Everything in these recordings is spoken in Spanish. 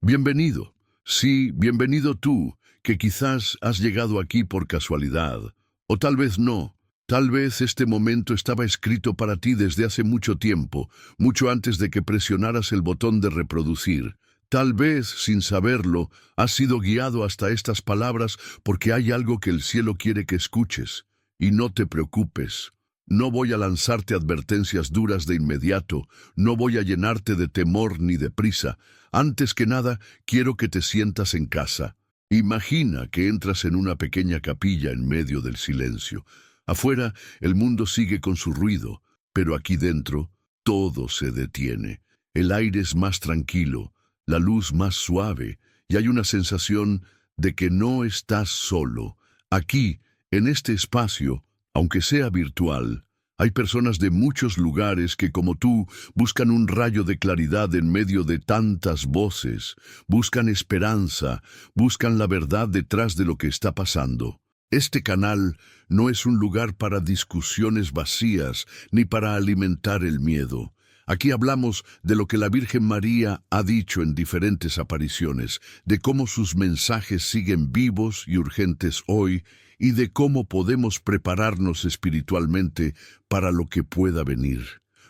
Bienvenido. Sí, bienvenido tú, que quizás has llegado aquí por casualidad. O tal vez no. Tal vez este momento estaba escrito para ti desde hace mucho tiempo, mucho antes de que presionaras el botón de reproducir. Tal vez, sin saberlo, has sido guiado hasta estas palabras porque hay algo que el cielo quiere que escuches. Y no te preocupes. No voy a lanzarte advertencias duras de inmediato, no voy a llenarte de temor ni de prisa. Antes que nada, quiero que te sientas en casa. Imagina que entras en una pequeña capilla en medio del silencio. Afuera, el mundo sigue con su ruido, pero aquí dentro, todo se detiene. El aire es más tranquilo, la luz más suave, y hay una sensación de que no estás solo. Aquí, en este espacio, aunque sea virtual, hay personas de muchos lugares que, como tú, buscan un rayo de claridad en medio de tantas voces, buscan esperanza, buscan la verdad detrás de lo que está pasando. Este canal no es un lugar para discusiones vacías ni para alimentar el miedo. Aquí hablamos de lo que la Virgen María ha dicho en diferentes apariciones, de cómo sus mensajes siguen vivos y urgentes hoy, y de cómo podemos prepararnos espiritualmente para lo que pueda venir.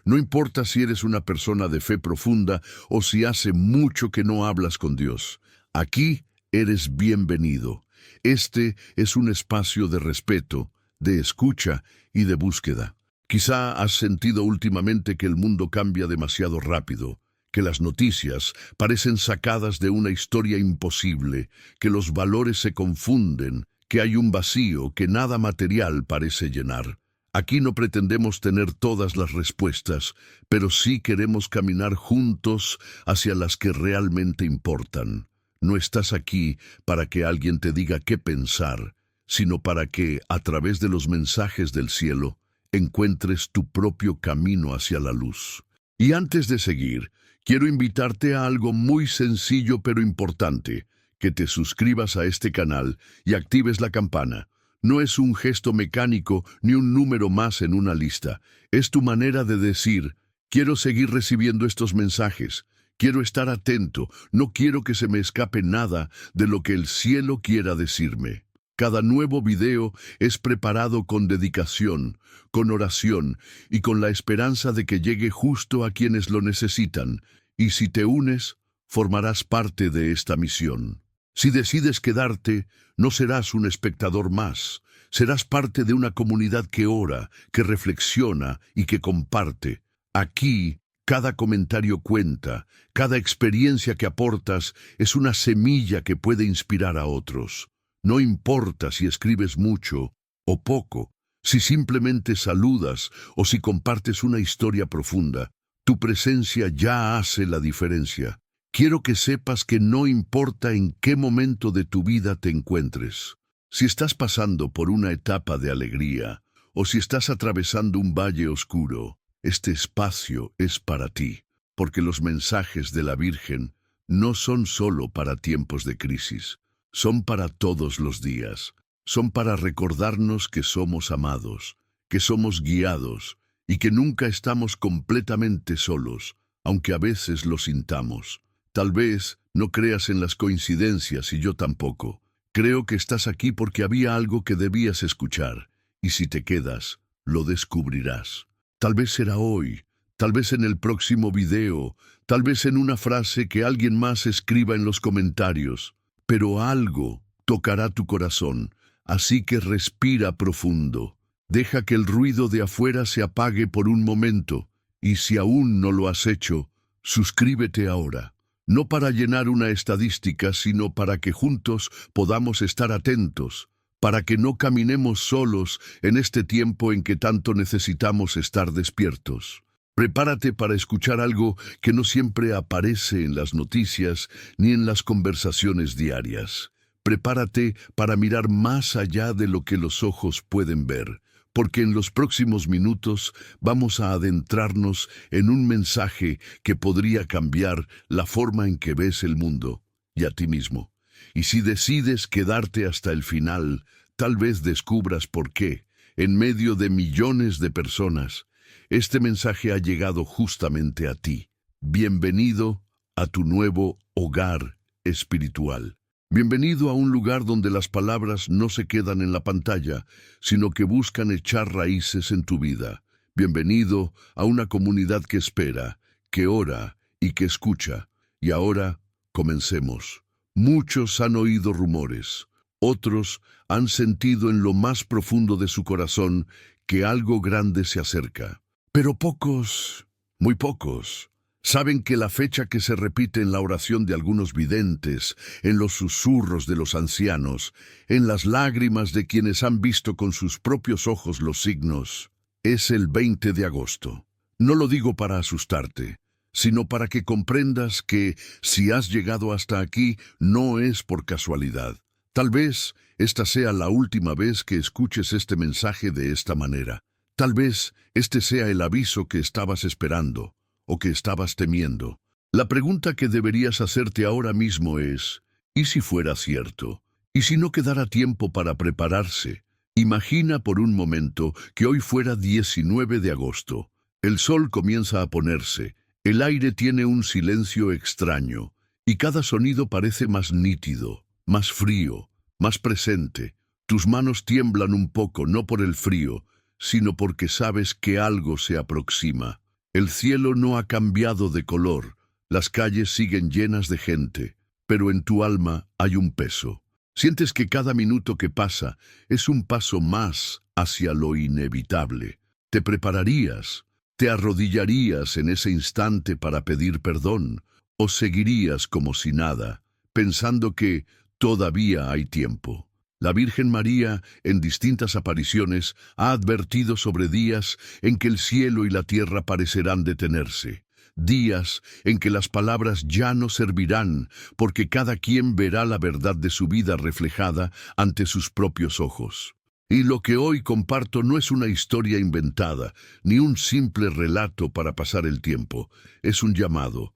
No importa si eres una persona de fe profunda o si hace mucho que no hablas con Dios. Aquí eres bienvenido. Este es un espacio de respeto, de escucha y de búsqueda. Quizá has sentido últimamente que el mundo cambia demasiado rápido, que las noticias parecen sacadas de una historia imposible, que los valores se confunden, que hay un vacío que nada material parece llenar. Aquí no pretendemos tener todas las respuestas, pero sí queremos caminar juntos hacia las que realmente importan. No estás aquí para que alguien te diga qué pensar, sino para que, a través de los mensajes del cielo, encuentres tu propio camino hacia la luz. Y antes de seguir, quiero invitarte a algo muy sencillo pero importante: que te suscribas a este canal y actives la campana. No es un gesto mecánico ni un número más en una lista. Es tu manera de decir: quiero seguir recibiendo estos mensajes, quiero estar atento, no quiero que se me escape nada de lo que el cielo quiera decirme. Cada nuevo video es preparado con dedicación, con oración y con la esperanza de que llegue justo a quienes lo necesitan. Y si te unes, formarás parte de esta misión. Si decides quedarte, no serás un espectador más. Serás parte de una comunidad que ora, que reflexiona y que comparte. Aquí, cada comentario cuenta, cada experiencia que aportas es una semilla que puede inspirar a otros. No importa si escribes mucho o poco, si simplemente saludas o si compartes una historia profunda, tu presencia ya hace la diferencia. Quiero que sepas que no importa en qué momento de tu vida te encuentres. Si estás pasando por una etapa de alegría o si estás atravesando un valle oscuro, este espacio es para ti, porque los mensajes de la Virgen no son solo para tiempos de crisis, son para todos los días. Son para recordarnos que somos amados, que somos guiados y que nunca estamos completamente solos, aunque a veces lo sintamos. Tal vez no creas en las coincidencias y yo tampoco. Creo que estás aquí porque había algo que debías escuchar, y si te quedas, lo descubrirás. Tal vez será hoy, tal vez en el próximo video, tal vez en una frase que alguien más escriba en los comentarios, pero algo tocará tu corazón, así que respira profundo. Deja que el ruido de afuera se apague por un momento, y si aún no lo has hecho, suscríbete ahora. No para llenar una estadística, sino para que juntos podamos estar atentos, para que no caminemos solos en este tiempo en que tanto necesitamos estar despiertos. Prepárate para escuchar algo que no siempre aparece en las noticias ni en las conversaciones diarias. Prepárate para mirar más allá de lo que los ojos pueden ver, porque en los próximos minutos vamos a adentrarnos en un mensaje que podría cambiar la forma en que ves el mundo y a ti mismo. Y si decides quedarte hasta el final, tal vez descubras por qué, en medio de millones de personas, este mensaje ha llegado justamente a ti. Bienvenido a tu nuevo hogar espiritual. Bienvenido a un lugar donde las palabras no se quedan en la pantalla, sino que buscan echar raíces en tu vida. Bienvenido a una comunidad que espera, que ora y que escucha. Y ahora, comencemos. Muchos han oído rumores, otros han sentido en lo más profundo de su corazón que algo grande se acerca. Pero pocos, muy pocos, saben que la fecha que se repite en la oración de algunos videntes, en los susurros de los ancianos, en las lágrimas de quienes han visto con sus propios ojos los signos, es el 20 de agosto. No lo digo para asustarte, sino para que comprendas que si has llegado hasta aquí no es por casualidad. Tal vez esta sea la última vez que escuches este mensaje de esta manera. Tal vez este sea el aviso que estabas esperando o que estabas temiendo. La pregunta que deberías hacerte ahora mismo es, ¿y si fuera cierto? ¿Y si no quedara tiempo para prepararse? Imagina por un momento que hoy fuera 19 de agosto. El sol comienza a ponerse, el aire tiene un silencio extraño, y cada sonido parece más nítido, más frío, más presente. Tus manos tiemblan un poco, no por el frío, sino porque sabes que algo se aproxima. El cielo no ha cambiado de color, las calles siguen llenas de gente, pero en tu alma hay un peso. Sientes que cada minuto que pasa es un paso más hacia lo inevitable. Te prepararías, te arrodillarías en ese instante para pedir perdón, o seguirías como si nada, pensando que todavía hay tiempo. La Virgen María, en distintas apariciones, ha advertido sobre días en que el cielo y la tierra parecerán detenerse, días en que las palabras ya no servirán, porque cada quien verá la verdad de su vida reflejada ante sus propios ojos. Y lo que hoy comparto no es una historia inventada, ni un simple relato para pasar el tiempo, es un llamado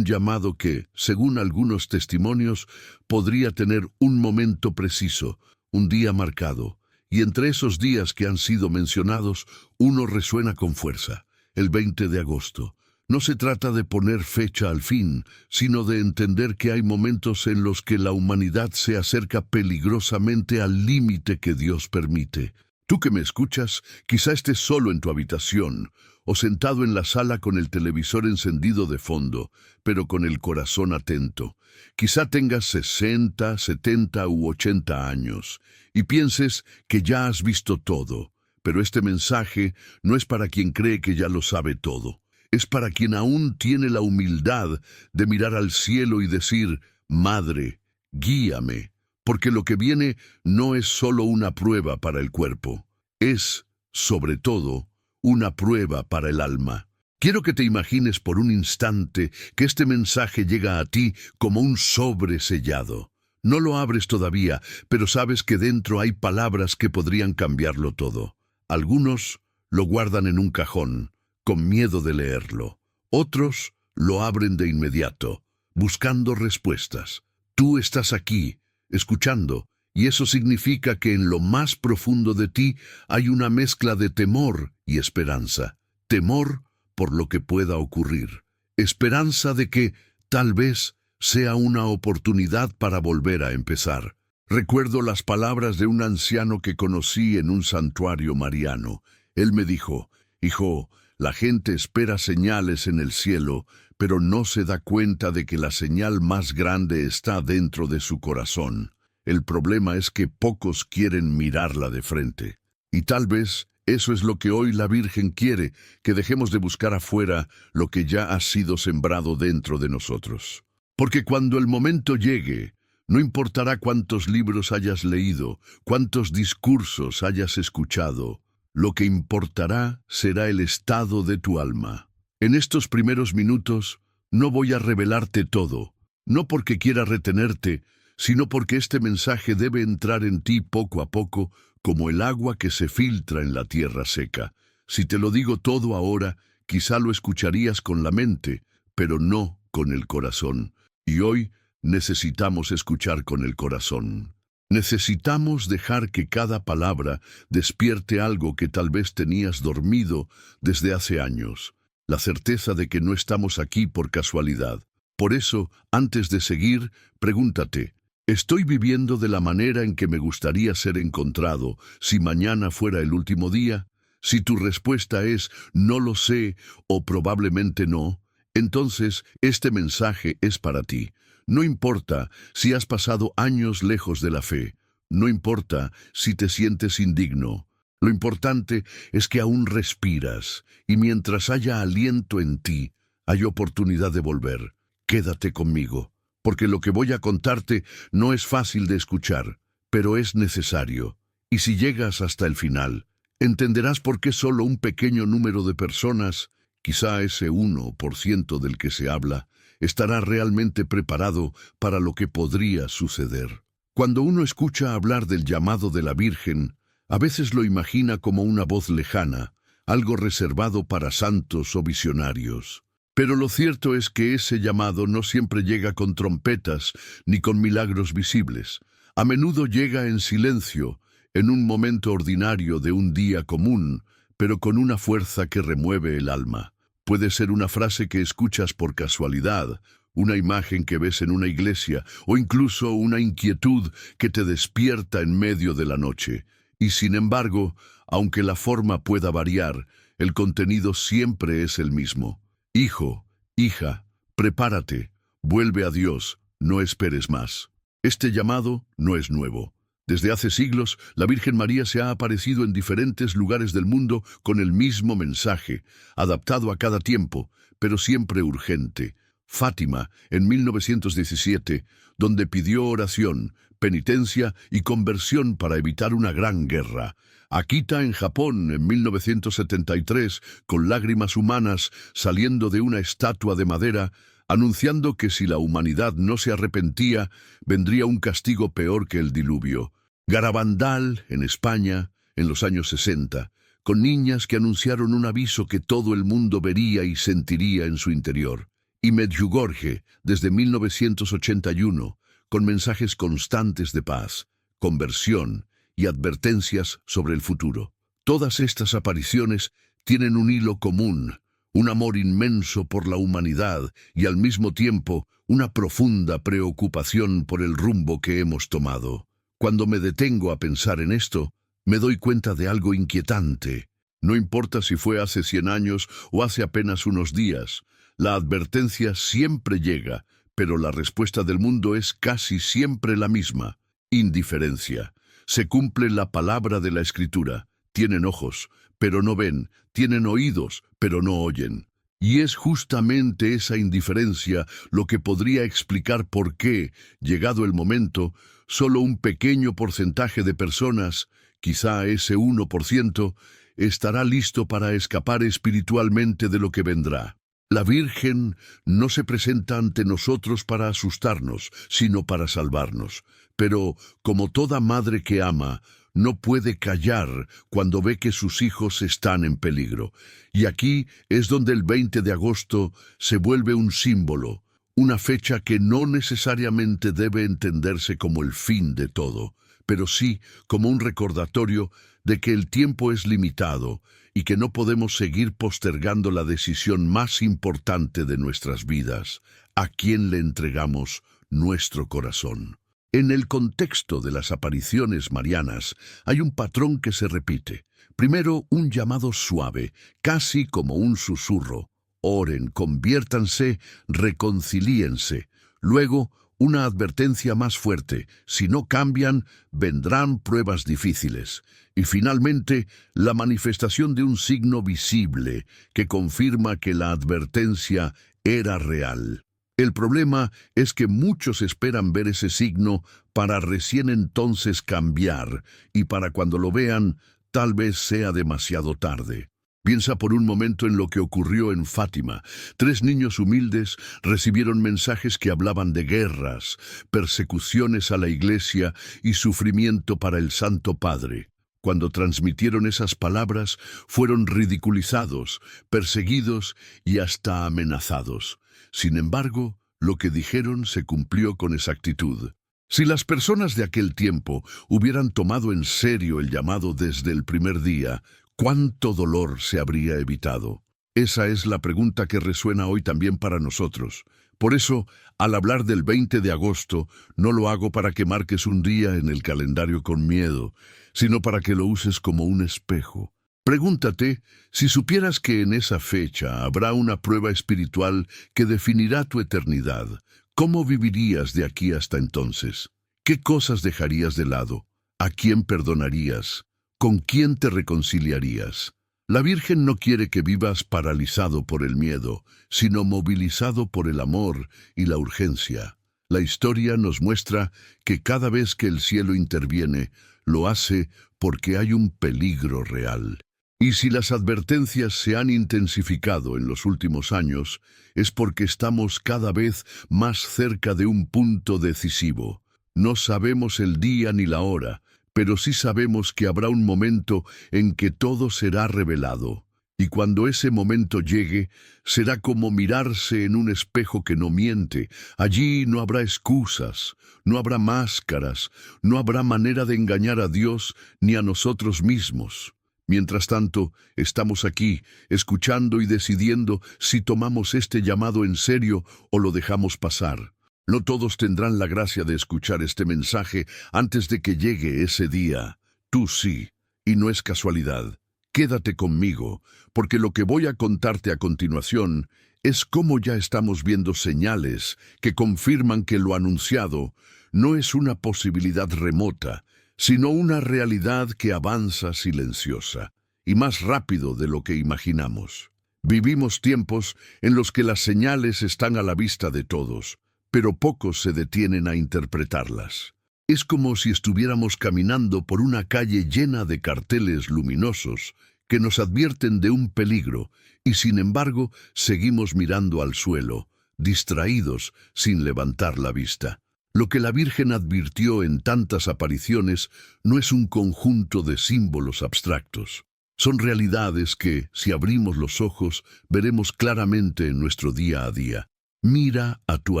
que, según algunos testimonios, podría tener un momento preciso, un día marcado, y entre esos días que han sido mencionados, uno resuena con fuerza, el 20 de agosto. No se trata de poner fecha al fin, sino de entender que hay momentos en los que la humanidad se acerca peligrosamente al límite que Dios permite. Tú que me escuchas, quizá estés solo en tu habitación, o sentado en la sala con el televisor encendido de fondo, pero con el corazón atento. Quizá tengas 60, 70 u 80 años, y pienses que ya has visto todo, pero este mensaje no es para quien cree que ya lo sabe todo. Es para quien aún tiene la humildad de mirar al cielo y decir, Madre, guíame, porque lo que viene no es solo una prueba para el cuerpo, es, sobre todo, una prueba para el alma. Quiero que te imagines por un instante que este mensaje llega a ti como un sobre sellado. No lo abres todavía, pero sabes que dentro hay palabras que podrían cambiarlo todo. Algunos lo guardan en un cajón, con miedo de leerlo. Otros lo abren de inmediato, buscando respuestas. Tú estás aquí, escuchando, y eso significa que en lo más profundo de ti hay una mezcla de temor y esperanza. Temor por lo que pueda ocurrir. Esperanza de que, tal vez, sea una oportunidad para volver a empezar. Recuerdo las palabras de un anciano que conocí en un santuario mariano. Él me dijo, Hijo, la gente espera señales en el cielo, pero no se da cuenta de que la señal más grande está dentro de su corazón. El problema es que pocos quieren mirarla de frente. Y tal vez eso es lo que hoy la Virgen quiere, que dejemos de buscar afuera lo que ya ha sido sembrado dentro de nosotros. Porque cuando el momento llegue, no importará cuántos libros hayas leído, cuántos discursos hayas escuchado, lo que importará será el estado de tu alma. En estos primeros minutos no voy a revelarte todo, no porque quiera retenerte, sino porque este mensaje debe entrar en ti poco a poco, como el agua que se filtra en la tierra seca. Si te lo digo todo ahora, quizá lo escucharías con la mente, pero no con el corazón. Y hoy necesitamos escuchar con el corazón. Necesitamos dejar que cada palabra despierte algo que tal vez tenías dormido desde hace años. La certeza de que no estamos aquí por casualidad. Por eso, antes de seguir, pregúntate, ¿estoy viviendo de la manera en que me gustaría ser encontrado si mañana fuera el último día? Si tu respuesta es no lo sé o probablemente no, entonces este mensaje es para ti. No importa si has pasado años lejos de la fe, no importa si te sientes indigno. Lo importante es que aún respiras y mientras haya aliento en ti, hay oportunidad de volver. Quédate conmigo, porque lo que voy a contarte no es fácil de escuchar, pero es necesario. Y si llegas hasta el final, entenderás por qué solo un pequeño número de personas, quizá ese 1% del que se habla, estará realmente preparado para lo que podría suceder. Cuando uno escucha hablar del llamado de la Virgen, a veces lo imagina como una voz lejana, algo reservado para santos o visionarios. Pero lo cierto es que ese llamado no siempre llega con trompetas ni con milagros visibles. A menudo llega en silencio, en un momento ordinario de un día común, pero con una fuerza que remueve el alma. Puede ser una frase que escuchas por casualidad, una imagen que ves en una iglesia, o incluso una inquietud que te despierta en medio de la noche. Y sin embargo, aunque la forma pueda variar, el contenido siempre es el mismo. Hijo, hija, prepárate, vuelve a Dios, no esperes más. Este llamado no es nuevo. Desde hace siglos, la Virgen María se ha aparecido en diferentes lugares del mundo con el mismo mensaje, adaptado a cada tiempo, pero siempre urgente. Fátima, en 1917, donde pidió oración, penitencia y conversión para evitar una gran guerra. Akita, en Japón, en 1973, con lágrimas humanas saliendo de una estatua de madera, anunciando que si la humanidad no se arrepentía, vendría un castigo peor que el diluvio. Garabandal, en España, en los años 60, con niñas que anunciaron un aviso que todo el mundo vería y sentiría en su interior. Y Medjugorje, desde 1981, con mensajes constantes de paz, conversión y advertencias sobre el futuro. Todas estas apariciones tienen un hilo común, un amor inmenso por la humanidad y al mismo tiempo una profunda preocupación por el rumbo que hemos tomado. Cuando me detengo a pensar en esto, me doy cuenta de algo inquietante. No importa si fue hace 100 años o hace apenas unos días, la advertencia siempre llega, pero la respuesta del mundo es casi siempre la misma: indiferencia. Se cumple la palabra de la Escritura: tienen ojos, pero no ven, tienen oídos, pero no oyen. Y es justamente esa indiferencia lo que podría explicar por qué, llegado el momento, solo un pequeño porcentaje de personas, quizá ese 1%, estará listo para escapar espiritualmente de lo que vendrá. La Virgen no se presenta ante nosotros para asustarnos, sino para salvarnos. Pero, como toda madre que ama, no puede callar cuando ve que sus hijos están en peligro. Y aquí es donde el 20 de agosto se vuelve un símbolo, una fecha que no necesariamente debe entenderse como el fin de todo, pero sí como un recordatorio de que el tiempo es limitado y que no podemos seguir postergando la decisión más importante de nuestras vidas: ¿a quién le entregamos nuestro corazón? En el contexto de las apariciones marianas hay un patrón que se repite. Primero, un llamado suave, casi como un susurro: oren, conviértanse, reconcilíense. Luego, una advertencia más fuerte: si no cambian, vendrán pruebas difíciles. Y finalmente, la manifestación de un signo visible que confirma que la advertencia era real. El problema es que muchos esperan ver ese signo para recién entonces cambiar, y para cuando lo vean, tal vez sea demasiado tarde. Piensa por un momento en lo que ocurrió en Fátima. 3 niños humildes recibieron mensajes que hablaban de guerras, persecuciones a la Iglesia y sufrimiento para el Santo Padre. Cuando transmitieron esas palabras, fueron ridiculizados, perseguidos y hasta amenazados. Sin embargo, lo que dijeron se cumplió con exactitud. Si las personas de aquel tiempo hubieran tomado en serio el llamado desde el primer día, ¿cuánto dolor se habría evitado? Esa es la pregunta que resuena hoy también para nosotros. Por eso, al hablar del 20 de agosto, no lo hago para que marques un día en el calendario con miedo, sino para que lo uses como un espejo. Pregúntate, si supieras que en esa fecha habrá una prueba espiritual que definirá tu eternidad, ¿cómo vivirías de aquí hasta entonces? ¿Qué cosas dejarías de lado? ¿A quién perdonarías? ¿Con quién te reconciliarías? La Virgen no quiere que vivas paralizado por el miedo, sino movilizado por el amor y la urgencia. La historia nos muestra que cada vez que el cielo interviene, lo hace porque hay un peligro real. Y si las advertencias se han intensificado en los últimos años, es porque estamos cada vez más cerca de un punto decisivo. No sabemos el día ni la hora, pero sí sabemos que habrá un momento en que todo será revelado. Y cuando ese momento llegue, será como mirarse en un espejo que no miente. Allí no habrá excusas, no habrá máscaras, no habrá manera de engañar a Dios ni a nosotros mismos. Mientras tanto, estamos aquí, escuchando y decidiendo si tomamos este llamado en serio o lo dejamos pasar. No todos tendrán la gracia de escuchar este mensaje antes de que llegue ese día. Tú sí, y no es casualidad. Quédate conmigo, porque lo que voy a contarte a continuación es cómo ya estamos viendo señales que confirman que lo anunciado no es una posibilidad remota, sino una realidad que avanza silenciosa, y más rápido de lo que imaginamos. Vivimos tiempos en los que las señales están a la vista de todos, pero pocos se detienen a interpretarlas. Es como si estuviéramos caminando por una calle llena de carteles luminosos que nos advierten de un peligro, y sin embargo seguimos mirando al suelo, distraídos sin levantar la vista. Lo que la Virgen advirtió en tantas apariciones no es un conjunto de símbolos abstractos. Son realidades que, si abrimos los ojos, veremos claramente en nuestro día a día. Mira a tu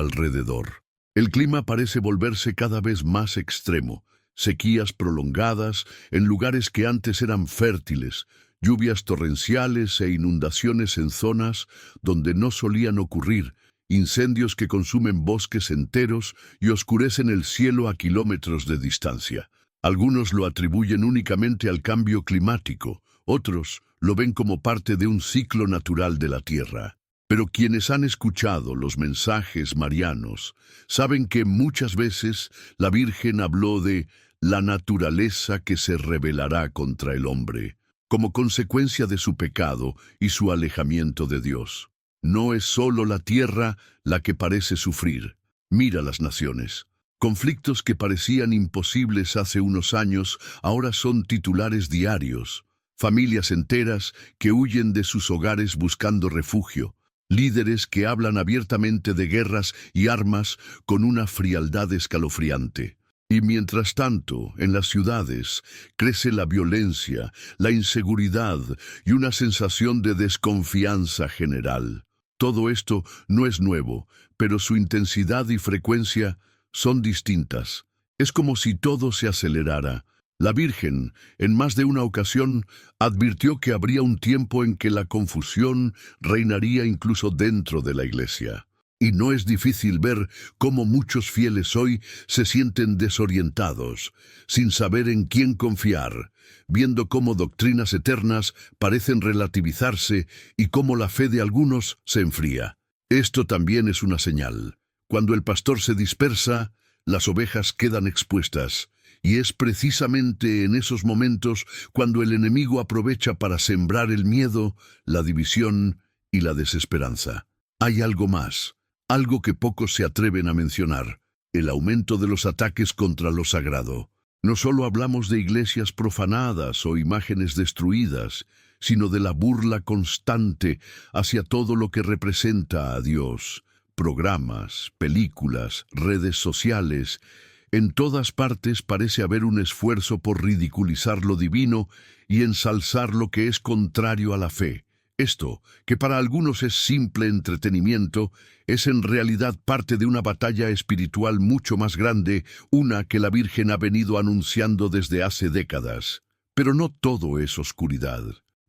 alrededor. El clima parece volverse cada vez más extremo. Sequías prolongadas en lugares que antes eran fértiles, lluvias torrenciales e inundaciones en zonas donde no solían ocurrir, incendios que consumen bosques enteros y oscurecen el cielo a kilómetros de distancia. Algunos lo atribuyen únicamente al cambio climático, otros lo ven como parte de un ciclo natural de la Tierra. Pero quienes han escuchado los mensajes marianos saben que muchas veces la Virgen habló de la naturaleza que se rebelará contra el hombre, como consecuencia de su pecado y su alejamiento de Dios. No es solo la tierra la que parece sufrir. Mira las naciones. Conflictos que parecían imposibles hace unos años ahora son titulares diarios. Familias enteras que huyen de sus hogares buscando refugio. Líderes que hablan abiertamente de guerras y armas con una frialdad escalofriante. Y mientras tanto, en las ciudades, crece la violencia, la inseguridad y una sensación de desconfianza general. Todo esto no es nuevo, pero su intensidad y frecuencia son distintas. Es como si todo se acelerara. La Virgen, en más de una ocasión, advirtió que habría un tiempo en que la confusión reinaría incluso dentro de la Iglesia. Y no es difícil ver cómo muchos fieles hoy se sienten desorientados, sin saber en quién confiar, viendo cómo doctrinas eternas parecen relativizarse y cómo la fe de algunos se enfría. Esto también es una señal. Cuando el pastor se dispersa, las ovejas quedan expuestas, y es precisamente en esos momentos cuando el enemigo aprovecha para sembrar el miedo, la división y la desesperanza. Hay algo más. Algo que pocos se atreven a mencionar, el aumento de los ataques contra lo sagrado. No solo hablamos de iglesias profanadas o imágenes destruidas, sino de la burla constante hacia todo lo que representa a Dios. Programas, películas, redes sociales. En todas partes parece haber un esfuerzo por ridiculizar lo divino y ensalzar lo que es contrario a la fe. Esto, que para algunos es simple entretenimiento, es en realidad parte de una batalla espiritual mucho más grande, una que la Virgen ha venido anunciando desde hace décadas. Pero no todo es oscuridad.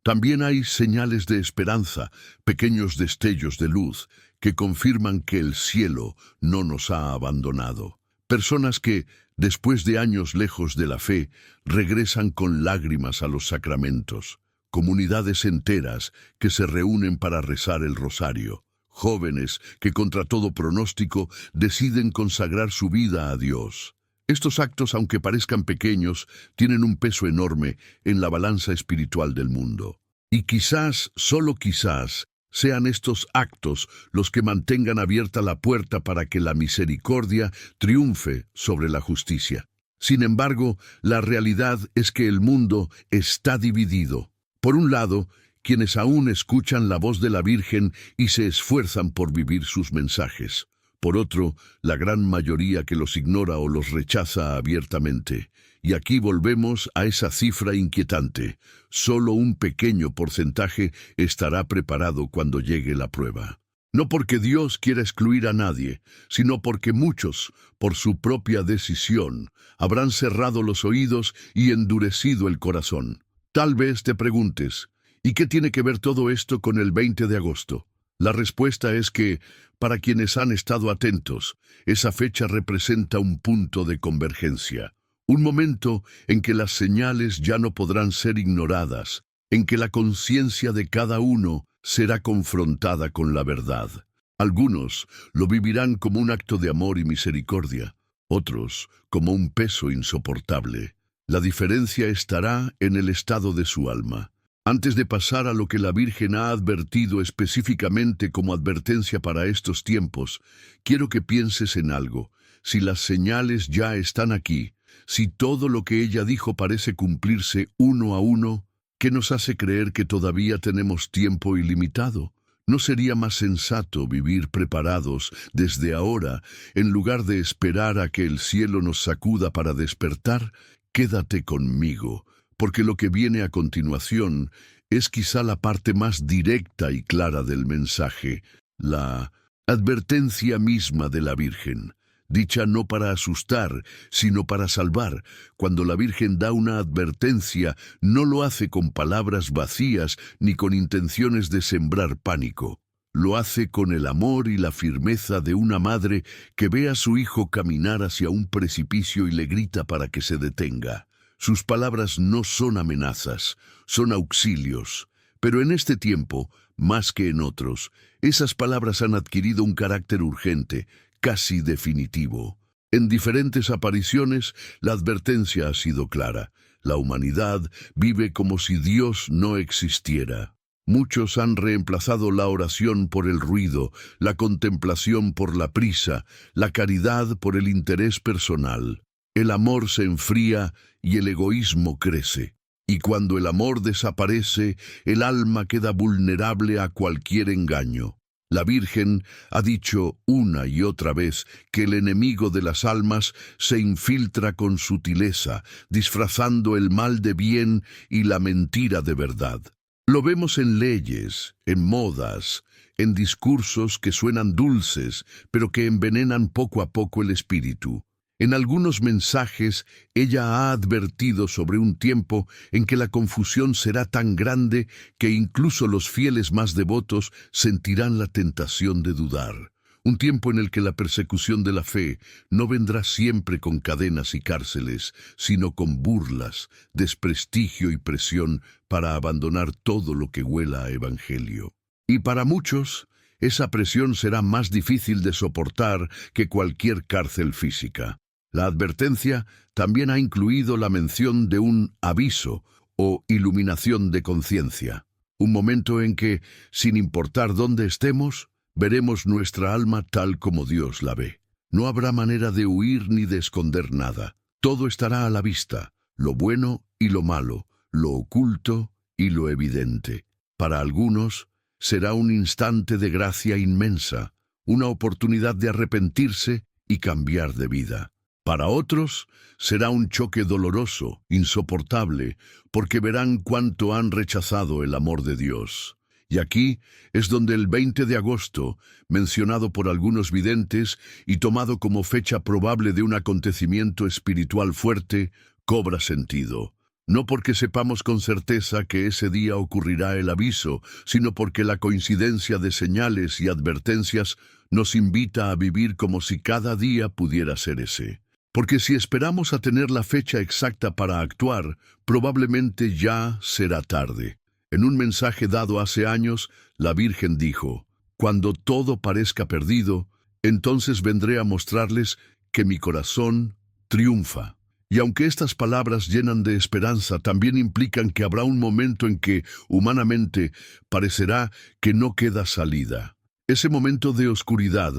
También hay señales de esperanza, pequeños destellos de luz, que confirman que el cielo no nos ha abandonado. Personas que, después de años lejos de la fe, regresan con lágrimas a los sacramentos. Comunidades enteras que se reúnen para rezar el rosario. Jóvenes que contra todo pronóstico deciden consagrar su vida a Dios. Estos actos, aunque parezcan pequeños, tienen un peso enorme en la balanza espiritual del mundo. Y quizás, solo quizás, sean estos actos los que mantengan abierta la puerta para que la misericordia triunfe sobre la justicia. Sin embargo, la realidad es que el mundo está dividido. Por un lado, quienes aún escuchan la voz de la Virgen y se esfuerzan por vivir sus mensajes. Por otro, la gran mayoría que los ignora o los rechaza abiertamente. Y aquí volvemos a esa cifra inquietante. Solo un pequeño porcentaje estará preparado cuando llegue la prueba. No porque Dios quiera excluir a nadie, sino porque muchos, por su propia decisión, habrán cerrado los oídos y endurecido el corazón. Tal vez te preguntes, ¿y qué tiene que ver todo esto con el 20 de agosto? La respuesta es que, para quienes han estado atentos, esa fecha representa un punto de convergencia. Un momento en que las señales ya no podrán ser ignoradas, en que la conciencia de cada uno será confrontada con la verdad. Algunos lo vivirán como un acto de amor y misericordia, otros como un peso insoportable. La diferencia estará en el estado de su alma. Antes de pasar a lo que la Virgen ha advertido específicamente como advertencia para estos tiempos, quiero que pienses en algo. Si las señales ya están aquí, si todo lo que ella dijo parece cumplirse uno a uno, ¿qué nos hace creer que todavía tenemos tiempo ilimitado? ¿No sería más sensato vivir preparados desde ahora, en lugar de esperar a que el cielo nos sacuda para despertar? Quédate conmigo, porque lo que viene a continuación es quizá la parte más directa y clara del mensaje, la advertencia misma de la Virgen. Dicha no para asustar, sino para salvar. Cuando la Virgen da una advertencia, no lo hace con palabras vacías ni con intenciones de sembrar pánico. Lo hace con el amor y la firmeza de una madre que ve a su hijo caminar hacia un precipicio y le grita para que se detenga. Sus palabras no son amenazas, son auxilios. Pero en este tiempo, más que en otros, esas palabras han adquirido un carácter urgente, casi definitivo. En diferentes apariciones, la advertencia ha sido clara. La humanidad vive como si Dios no existiera. Muchos han reemplazado la oración por el ruido, la contemplación por la prisa, la caridad por el interés personal. El amor se enfría y el egoísmo crece. Y cuando el amor desaparece, el alma queda vulnerable a cualquier engaño. La Virgen ha dicho una y otra vez que el enemigo de las almas se infiltra con sutileza, disfrazando el mal de bien y la mentira de verdad. Lo vemos en leyes, en modas, en discursos que suenan dulces, pero que envenenan poco a poco el espíritu. En algunos mensajes, ella ha advertido sobre un tiempo en que la confusión será tan grande que incluso los fieles más devotos sentirán la tentación de dudar. Un tiempo en el que la persecución de la fe no vendrá siempre con cadenas y cárceles, sino con burlas, desprestigio y presión para abandonar todo lo que huela a evangelio. Y para muchos, esa presión será más difícil de soportar que cualquier cárcel física. La advertencia también ha incluido la mención de un aviso o iluminación de conciencia, un momento en que, sin importar dónde estemos, veremos nuestra alma tal como Dios la ve. No habrá manera de huir ni de esconder nada. Todo estará a la vista, lo bueno y lo malo, lo oculto y lo evidente. Para algunos, será un instante de gracia inmensa, una oportunidad de arrepentirse y cambiar de vida. Para otros, será un choque doloroso, insoportable, porque verán cuánto han rechazado el amor de Dios. Y aquí es donde el 20 de agosto, mencionado por algunos videntes y tomado como fecha probable de un acontecimiento espiritual fuerte, cobra sentido. no porque sepamos con certeza que ese día ocurrirá el aviso, sino porque la coincidencia de señales y advertencias nos invita a vivir como si cada día pudiera ser ese. Porque si esperamos a tener la fecha exacta para actuar, probablemente ya será tarde. En un mensaje dado hace años, la Virgen dijo: «Cuando todo parezca perdido, entonces vendré a mostrarles que mi corazón triunfa». Y aunque estas palabras llenan de esperanza, también implican que habrá un momento en que, humanamente, parecerá que no queda salida. Ese momento de oscuridad,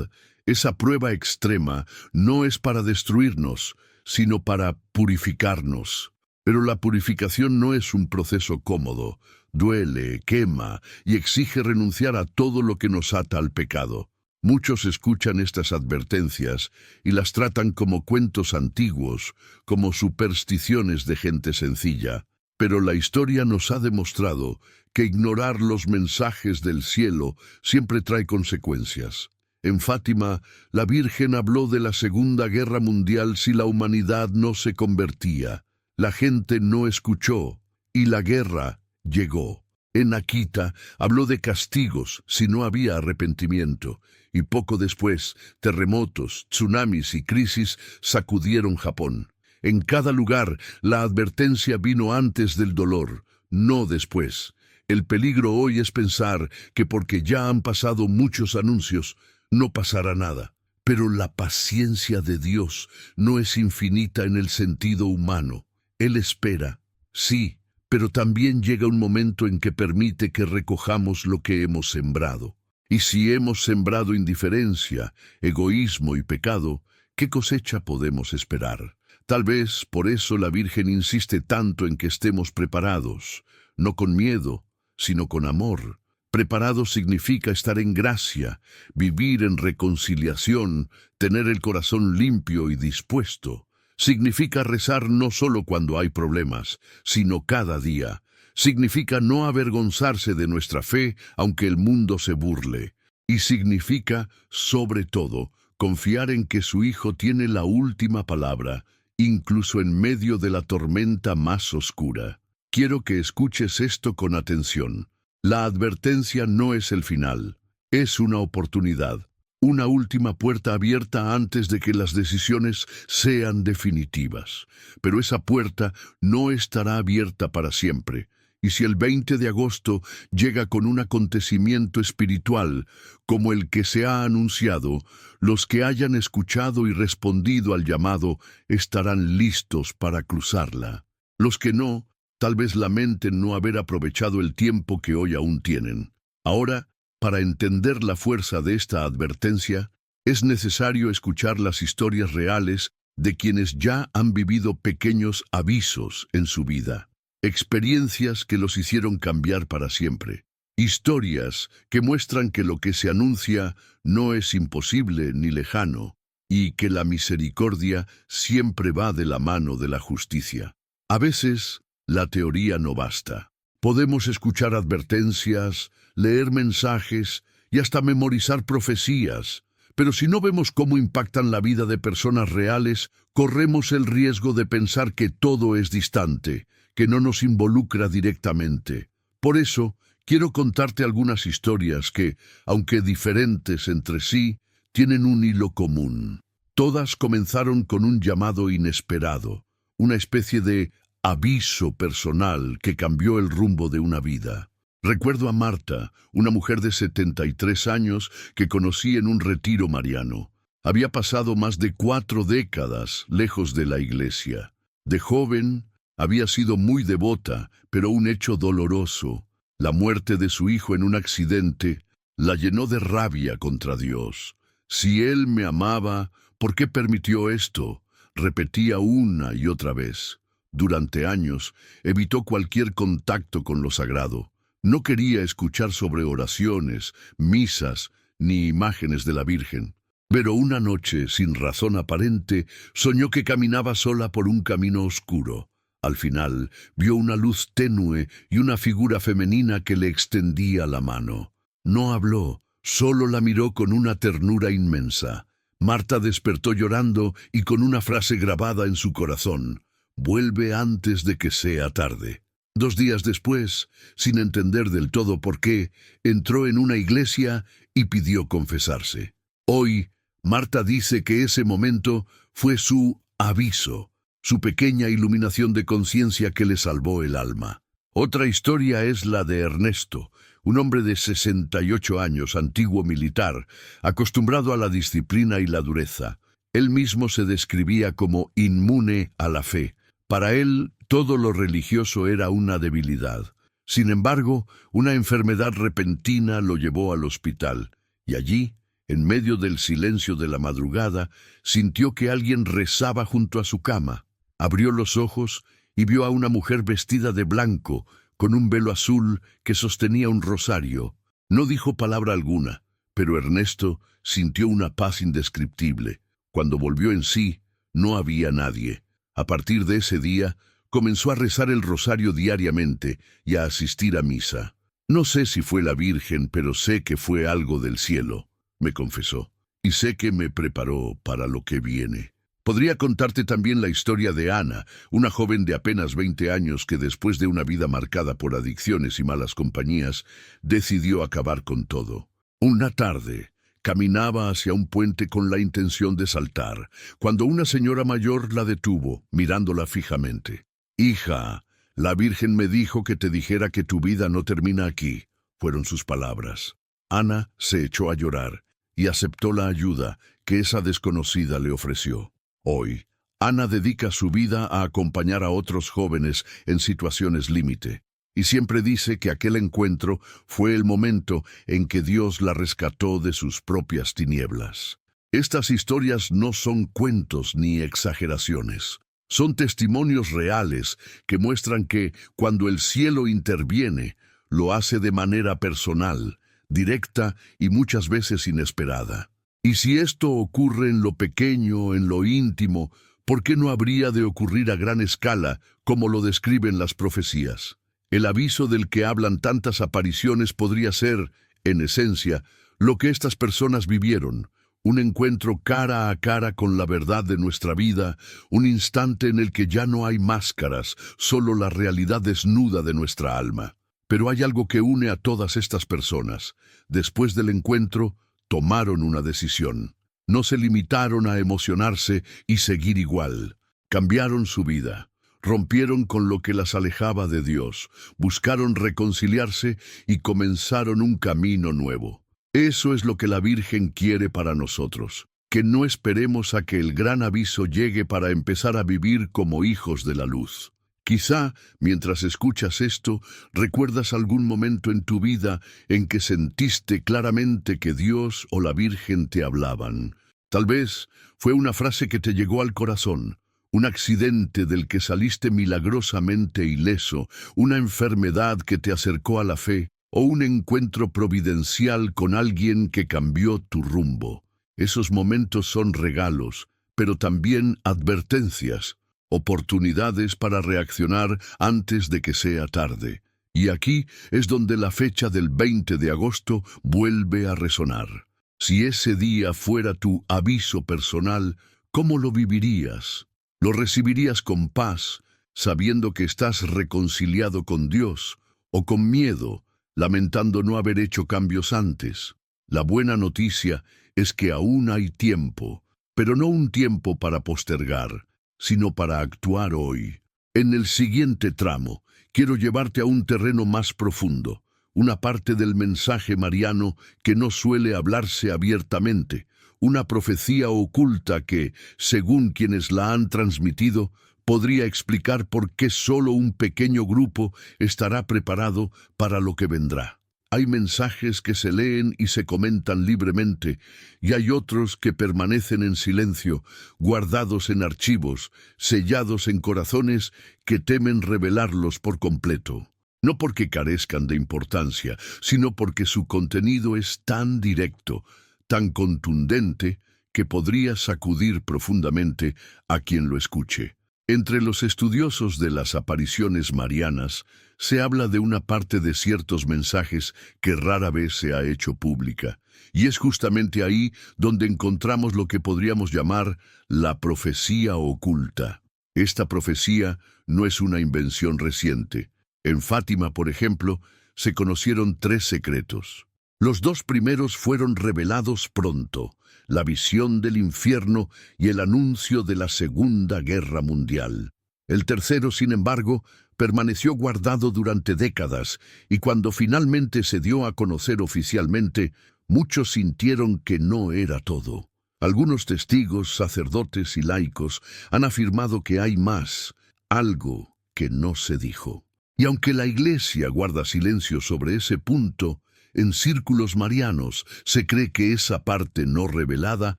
esa prueba extrema, no es para destruirnos, sino para purificarnos. Pero la purificación no es un proceso cómodo. Duele, quema y exige renunciar a todo lo que nos ata al pecado. Muchos escuchan estas advertencias y las tratan como cuentos antiguos, como supersticiones de gente sencilla. Pero la historia nos ha demostrado que ignorar los mensajes del cielo siempre trae consecuencias. En Fátima, la Virgen habló de la Segunda Guerra Mundial si la humanidad no se convertía. La gente no escuchó y la guerra llegó. En Akita habló de castigos si no había arrepentimiento, y poco después terremotos, tsunamis y crisis sacudieron Japón. En cada lugar la advertencia vino antes del dolor, no después. El peligro hoy es pensar que porque ya han pasado muchos anuncios, no pasará nada. Pero la paciencia de Dios no es infinita en el sentido humano. Él espera, sí, pero también llega un momento en que permite que recojamos lo que hemos sembrado. Y si hemos sembrado indiferencia, egoísmo y pecado, ¿qué cosecha podemos esperar? Tal vez por eso la Virgen insiste tanto en que estemos preparados, no con miedo, sino con amor. Preparado significa estar en gracia, vivir en reconciliación, tener el corazón limpio y dispuesto. Significa rezar no solo cuando hay problemas, sino cada día. Significa no avergonzarse de nuestra fe, aunque el mundo se burle. Y significa, sobre todo, confiar en que su Hijo tiene la última palabra, incluso en medio de la tormenta más oscura. Quiero que escuches esto con atención. La advertencia no es el final, es una oportunidad. Una última puerta abierta antes de que las decisiones sean definitivas. Pero esa puerta no estará abierta para siempre. Y si el 20 de agosto llega con un acontecimiento espiritual como el que se ha anunciado, los que hayan escuchado y respondido al llamado estarán listos para cruzarla. Los que no, tal vez lamenten no haber aprovechado el tiempo que hoy aún tienen. Ahora, para entender la fuerza de esta advertencia, es necesario escuchar las historias reales de quienes ya han vivido pequeños avisos en su vida. Experiencias que los hicieron cambiar para siempre. Historias que muestran que lo que se anuncia no es imposible ni lejano, y que la misericordia siempre va de la mano de la justicia. A veces, la teoría no basta. Podemos escuchar advertencias, leer mensajes y hasta memorizar profecías, pero si no vemos cómo impactan la vida de personas reales, corremos el riesgo de pensar que todo es distante, que no nos involucra directamente. Por eso, quiero contarte algunas historias que, aunque diferentes entre sí, tienen un hilo común. Todas comenzaron con un llamado inesperado, una especie de aviso personal que cambió el rumbo de una vida. Recuerdo a Marta, una mujer de 73 años que conocí en un retiro mariano. Había pasado más de 4 décadas lejos de la iglesia. De joven, había sido muy devota, pero un hecho doloroso, la muerte de su hijo en un accidente, la llenó de rabia contra Dios. Si Él me amaba, ¿por qué permitió esto? Repetía una y otra vez. Durante años, evitó cualquier contacto con lo sagrado. No quería escuchar sobre oraciones, misas, ni imágenes de la Virgen. Pero una noche, sin razón aparente, soñó que caminaba sola por un camino oscuro. Al final, vio una luz tenue y una figura femenina que le extendía la mano. No habló, solo la miró con una ternura inmensa. Marta despertó llorando y con una frase grabada en su corazón: vuelve antes de que sea tarde. 2 días después, sin entender del todo por qué, entró en una iglesia y pidió confesarse. Hoy, Marta dice que ese momento fue su aviso, su pequeña iluminación de conciencia que le salvó el alma. Otra historia es la de Ernesto, un hombre de 68 años, antiguo militar, acostumbrado a la disciplina y la dureza. Él mismo se describía como inmune a la fe. Para él, todo lo religioso era una debilidad. Sin embargo, una enfermedad repentina lo llevó al hospital, y allí, en medio del silencio de la madrugada, sintió que alguien rezaba junto a su cama. Abrió los ojos y vio a una mujer vestida de blanco, con un velo azul que sostenía un rosario. No dijo palabra alguna, pero Ernesto sintió una paz indescriptible. Cuando volvió en sí, no había nadie. A partir de ese día, comenzó a rezar el rosario diariamente y a asistir a misa. No sé si fue la Virgen, pero sé que fue algo del cielo, me confesó, y sé que me preparó para lo que viene. Podría contarte también la historia de Ana, una joven de apenas 20 años que después de una vida marcada por adicciones y malas compañías, decidió acabar con todo. Una tarde, caminaba hacia un puente con la intención de saltar, cuando una señora mayor la detuvo, mirándola fijamente. «Hija, la Virgen me dijo que te dijera que tu vida no termina aquí», fueron sus palabras. Ana se echó a llorar y aceptó la ayuda que esa desconocida le ofreció. Hoy, Ana dedica su vida a acompañar a otros jóvenes en situaciones límite, y siempre dice que aquel encuentro fue el momento en que Dios la rescató de sus propias tinieblas. Estas historias no son cuentos ni exageraciones. Son testimonios reales que muestran que, cuando el cielo interviene, lo hace de manera personal, directa y muchas veces inesperada. Y si esto ocurre en lo pequeño, en lo íntimo, ¿por qué no habría de ocurrir a gran escala, como lo describen las profecías? El aviso del que hablan tantas apariciones podría ser, en esencia, lo que estas personas vivieron: un encuentro cara a cara con la verdad de nuestra vida, un instante en el que ya no hay máscaras, solo la realidad desnuda de nuestra alma. Pero hay algo que une a todas estas personas. Después del encuentro, tomaron una decisión. No se limitaron a emocionarse y seguir igual. Cambiaron su vida. Rompieron con lo que las alejaba de Dios. Buscaron reconciliarse y comenzaron un camino nuevo. Eso es lo que la Virgen quiere para nosotros. Que no esperemos a que el gran aviso llegue para empezar a vivir como hijos de la luz. Quizá, mientras escuchas esto, recuerdas algún momento en tu vida en que sentiste claramente que Dios o la Virgen te hablaban. Tal vez fue una frase que te llegó al corazón, un accidente del que saliste milagrosamente ileso, una enfermedad que te acercó a la fe, o un encuentro providencial con alguien que cambió tu rumbo. Esos momentos son regalos, pero también advertencias, oportunidades para reaccionar antes de que sea tarde. Y aquí es donde la fecha del 20 de agosto vuelve a resonar. Si ese día fuera tu aviso personal, ¿cómo lo vivirías? ¿Lo recibirías con paz, sabiendo que estás reconciliado con Dios, o con miedo, lamentando no haber hecho cambios antes? La buena noticia es que aún hay tiempo, pero no un tiempo para postergar, sino para actuar hoy. En el siguiente tramo, quiero llevarte a un terreno más profundo, una parte del mensaje mariano que no suele hablarse abiertamente, una profecía oculta que, según quienes la han transmitido, podría explicar por qué solo un pequeño grupo estará preparado para lo que vendrá. Hay mensajes que se leen y se comentan libremente, y hay otros que permanecen en silencio, guardados en archivos, sellados en corazones que temen revelarlos por completo. No porque carezcan de importancia, sino porque su contenido es tan directo, tan contundente, que podría sacudir profundamente a quien lo escuche. Entre los estudiosos de las apariciones marianas, se habla de una parte de ciertos mensajes que rara vez se ha hecho pública, y es justamente ahí donde encontramos lo que podríamos llamar la profecía oculta. Esta profecía no es una invención reciente. En Fátima, por ejemplo, se conocieron 3 secretos. Los 2 primeros fueron revelados pronto: la visión del infierno y el anuncio de la Segunda Guerra Mundial. El tercero, sin embargo, permaneció guardado durante décadas, y cuando finalmente se dio a conocer oficialmente, muchos sintieron que no era todo. Algunos testigos, sacerdotes y laicos han afirmado que hay más, algo que no se dijo. Y aunque la Iglesia guarda silencio sobre ese punto, en círculos marianos se cree que esa parte no revelada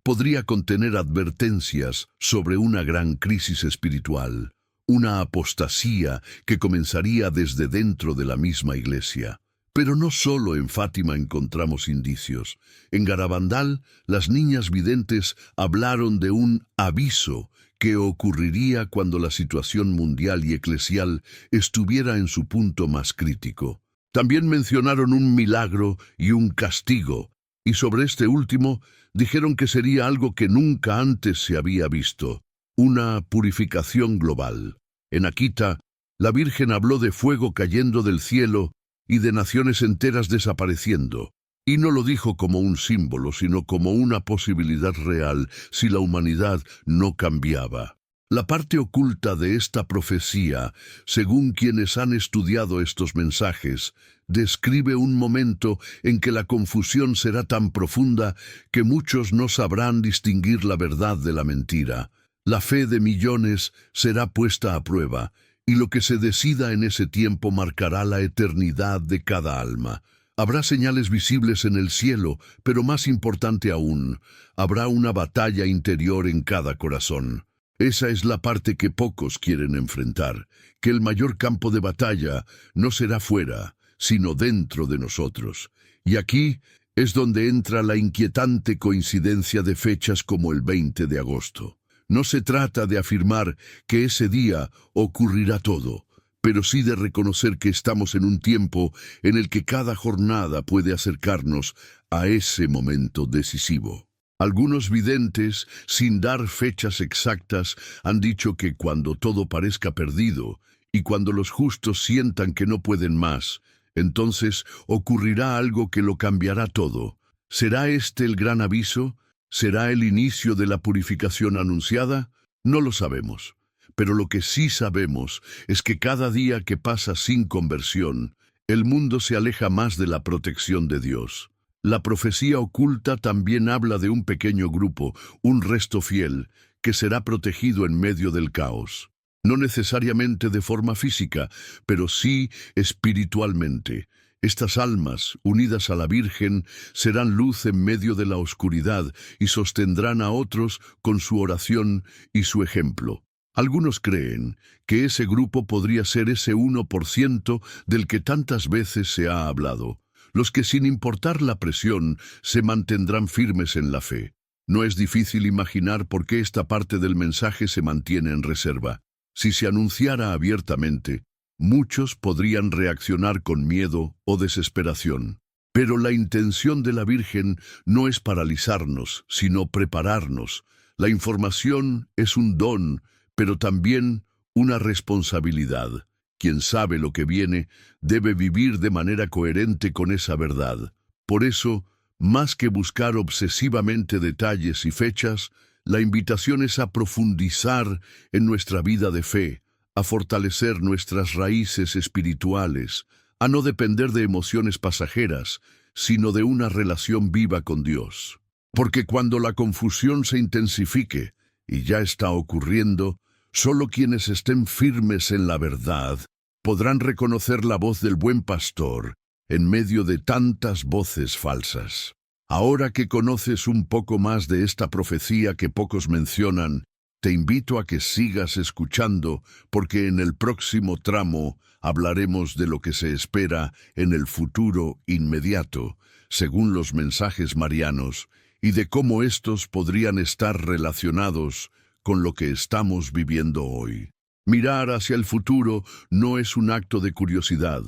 podría contener advertencias sobre una gran crisis espiritual, una apostasía que comenzaría desde dentro de la misma Iglesia. Pero no solo en Fátima encontramos indicios. En Garabandal, las niñas videntes hablaron de un aviso que ocurriría cuando la situación mundial y eclesial estuviera en su punto más crítico. También mencionaron un milagro y un castigo, y sobre este último dijeron que sería algo que nunca antes se había visto: una purificación global. En Akita, la Virgen habló de fuego cayendo del cielo y de naciones enteras desapareciendo. Y no lo dijo como un símbolo, sino como una posibilidad real si la humanidad no cambiaba. La parte oculta de esta profecía, según quienes han estudiado estos mensajes, describe un momento en que la confusión será tan profunda que muchos no sabrán distinguir la verdad de la mentira. La fe de millones será puesta a prueba, y lo que se decida en ese tiempo marcará la eternidad de cada alma. Habrá señales visibles en el cielo, pero más importante aún, habrá una batalla interior en cada corazón. Esa es la parte que pocos quieren enfrentar, que el mayor campo de batalla no será fuera, sino dentro de nosotros. Y aquí es donde entra la inquietante coincidencia de fechas como el 20 de agosto. No se trata de afirmar que ese día ocurrirá todo, pero sí de reconocer que estamos en un tiempo en el que cada jornada puede acercarnos a ese momento decisivo. Algunos videntes, sin dar fechas exactas, han dicho que cuando todo parezca perdido y cuando los justos sientan que no pueden más, entonces ocurrirá algo que lo cambiará todo. ¿Será este el gran aviso? ¿Será el inicio de la purificación anunciada? No lo sabemos. Pero lo que sí sabemos es que cada día que pasa sin conversión, el mundo se aleja más de la protección de Dios. La profecía oculta también habla de un pequeño grupo, un resto fiel, que será protegido en medio del caos. No necesariamente de forma física, pero sí espiritualmente. Estas almas, unidas a la Virgen, serán luz en medio de la oscuridad y sostendrán a otros con su oración y su ejemplo. Algunos creen que ese grupo podría ser ese 1% del que tantas veces se ha hablado, los que sin importar la presión se mantendrán firmes en la fe. No es difícil imaginar por qué esta parte del mensaje se mantiene en reserva. Si se anunciara abiertamente, muchos podrían reaccionar con miedo o desesperación. Pero la intención de la Virgen no es paralizarnos, sino prepararnos. La información es un don, pero también una responsabilidad. Quien sabe lo que viene debe vivir de manera coherente con esa verdad. Por eso, más que buscar obsesivamente detalles y fechas, la invitación es a profundizar en nuestra vida de fe, a fortalecer nuestras raíces espirituales, a no depender de emociones pasajeras, sino de una relación viva con Dios. Porque cuando la confusión se intensifique, y ya está ocurriendo, solo quienes estén firmes en la verdad podrán reconocer la voz del buen pastor en medio de tantas voces falsas. Ahora que conoces un poco más de esta profecía que pocos mencionan, te invito a que sigas escuchando, porque en el próximo tramo hablaremos de lo que se espera en el futuro inmediato, según los mensajes marianos, y de cómo estos podrían estar relacionados con lo que estamos viviendo hoy. Mirar hacia el futuro no es un acto de curiosidad,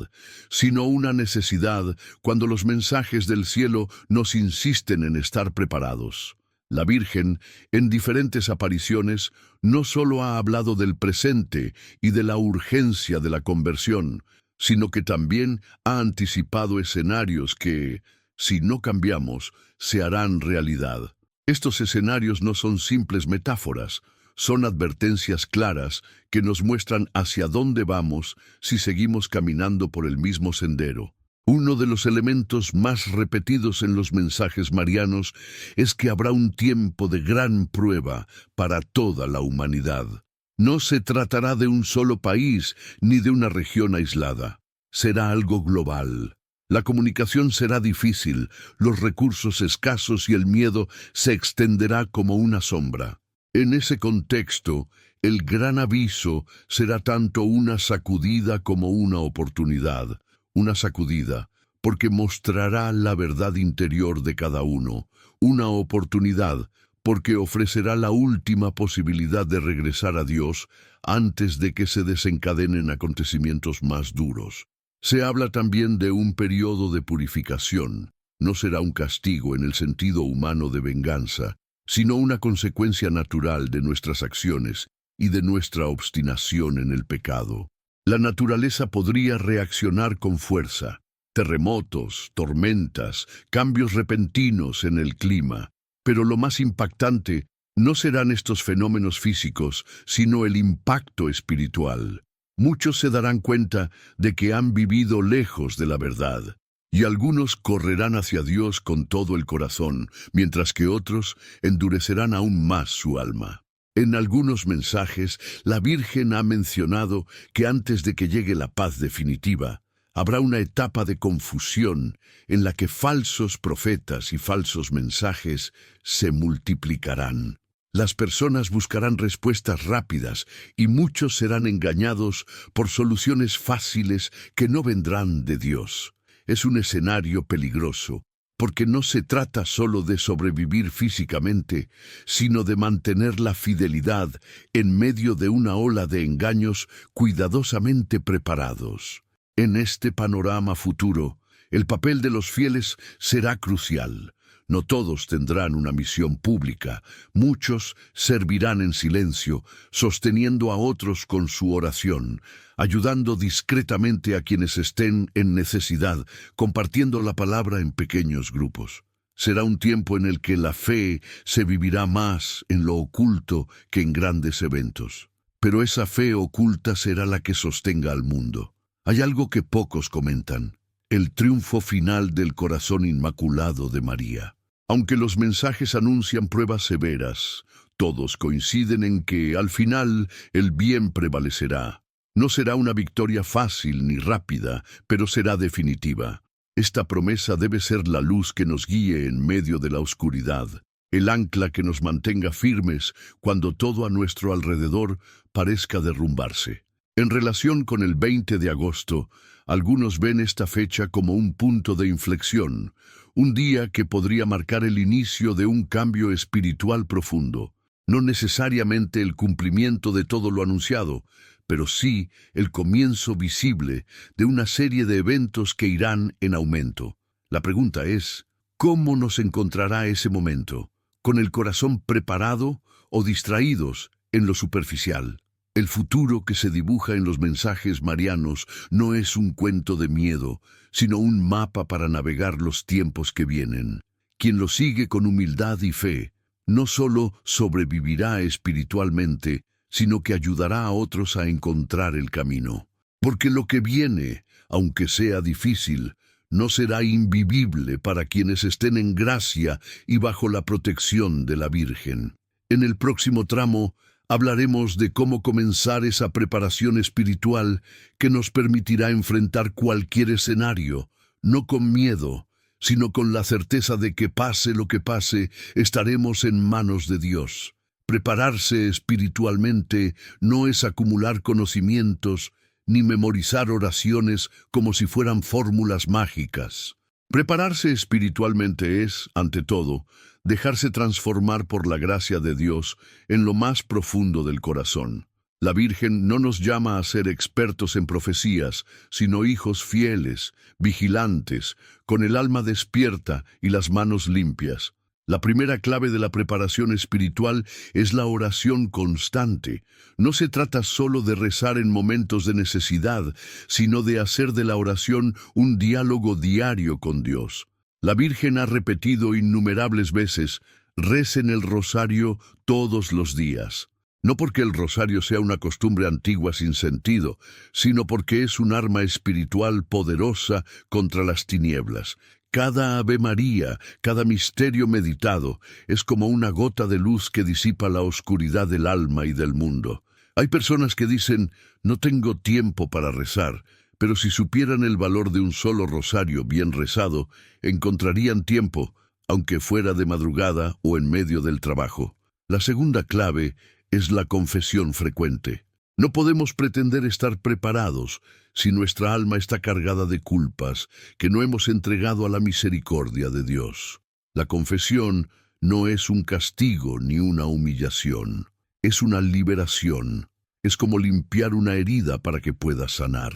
sino una necesidad cuando los mensajes del cielo nos insisten en estar preparados. La Virgen, en diferentes apariciones, no solo ha hablado del presente y de la urgencia de la conversión, sino que también ha anticipado escenarios que, si no cambiamos, se harán realidad. Estos escenarios no son simples metáforas, son advertencias claras que nos muestran hacia dónde vamos si seguimos caminando por el mismo sendero. Uno de los elementos más repetidos en los mensajes marianos es que habrá un tiempo de gran prueba para toda la humanidad. No se tratará de un solo país ni de una región aislada. Será algo global. La comunicación será difícil, los recursos escasos y el miedo se extenderá como una sombra. En ese contexto, el gran aviso será tanto una sacudida como una oportunidad. Una sacudida, porque mostrará la verdad interior de cada uno. Una oportunidad, porque ofrecerá la última posibilidad de regresar a Dios antes de que se desencadenen acontecimientos más duros. Se habla también de un periodo de purificación. No será un castigo en el sentido humano de venganza, sino una consecuencia natural de nuestras acciones y de nuestra obstinación en el pecado. La naturaleza podría reaccionar con fuerza. Terremotos, tormentas, cambios repentinos en el clima. Pero lo más impactante no serán estos fenómenos físicos, sino el impacto espiritual. Muchos se darán cuenta de que han vivido lejos de la verdad, y algunos correrán hacia Dios con todo el corazón, mientras que otros endurecerán aún más su alma. En algunos mensajes, la Virgen ha mencionado que antes de que llegue la paz definitiva, habrá una etapa de confusión en la que falsos profetas y falsos mensajes se multiplicarán. Las personas buscarán respuestas rápidas y muchos serán engañados por soluciones fáciles que no vendrán de Dios. Es un escenario peligroso, porque no se trata solo de sobrevivir físicamente, sino de mantener la fidelidad en medio de una ola de engaños cuidadosamente preparados. En este panorama futuro, el papel de los fieles será crucial. No todos tendrán una misión pública, muchos servirán en silencio, sosteniendo a otros con su oración, ayudando discretamente a quienes estén en necesidad, compartiendo la palabra en pequeños grupos. Será un tiempo en el que la fe se vivirá más en lo oculto que en grandes eventos. Pero esa fe oculta será la que sostenga al mundo. Hay algo que pocos comentan: el triunfo final del corazón inmaculado de María. Aunque los mensajes anuncian pruebas severas, todos coinciden en que, al final, el bien prevalecerá. No será una victoria fácil ni rápida, pero será definitiva. Esta promesa debe ser la luz que nos guíe en medio de la oscuridad, el ancla que nos mantenga firmes cuando todo a nuestro alrededor parezca derrumbarse. En relación con el 20 de agosto, algunos ven esta fecha como un punto de inflexión, un día que podría marcar el inicio de un cambio espiritual profundo. No necesariamente el cumplimiento de todo lo anunciado, pero sí el comienzo visible de una serie de eventos que irán en aumento. La pregunta es, ¿cómo nos encontrará ese momento? ¿Con el corazón preparado o distraídos en lo superficial? El futuro que se dibuja en los mensajes marianos no es un cuento de miedo, sino un mapa para navegar los tiempos que vienen. Quien lo sigue con humildad y fe, no solo sobrevivirá espiritualmente, sino que ayudará a otros a encontrar el camino. Porque lo que viene, aunque sea difícil, no será invivible para quienes estén en gracia y bajo la protección de la Virgen. En el próximo tramo, hablaremos de cómo comenzar esa preparación espiritual que nos permitirá enfrentar cualquier escenario, no con miedo, sino con la certeza de que pase lo que pase, estaremos en manos de Dios. Prepararse espiritualmente no es acumular conocimientos ni memorizar oraciones como si fueran fórmulas mágicas. Prepararse espiritualmente es, ante todo, dejarse transformar por la gracia de Dios en lo más profundo del corazón. La Virgen no nos llama a ser expertos en profecías, sino hijos fieles, vigilantes, con el alma despierta y las manos limpias. La primera clave de la preparación espiritual es la oración constante. No se trata solo de rezar en momentos de necesidad, sino de hacer de la oración un diálogo diario con Dios. La Virgen ha repetido innumerables veces: recen el rosario todos los días. No porque el rosario sea una costumbre antigua sin sentido, sino porque es un arma espiritual poderosa contra las tinieblas. Cada Ave María, cada misterio meditado, es como una gota de luz que disipa la oscuridad del alma y del mundo. Hay personas que dicen: no tengo tiempo para rezar, pero si supieran el valor de un solo rosario bien rezado, encontrarían tiempo, aunque fuera de madrugada o en medio del trabajo. La segunda clave es la confesión frecuente. No podemos pretender estar preparados si nuestra alma está cargada de culpas que no hemos entregado a la misericordia de Dios. La confesión no es un castigo ni una humillación, es una liberación. Es como limpiar una herida para que pueda sanar.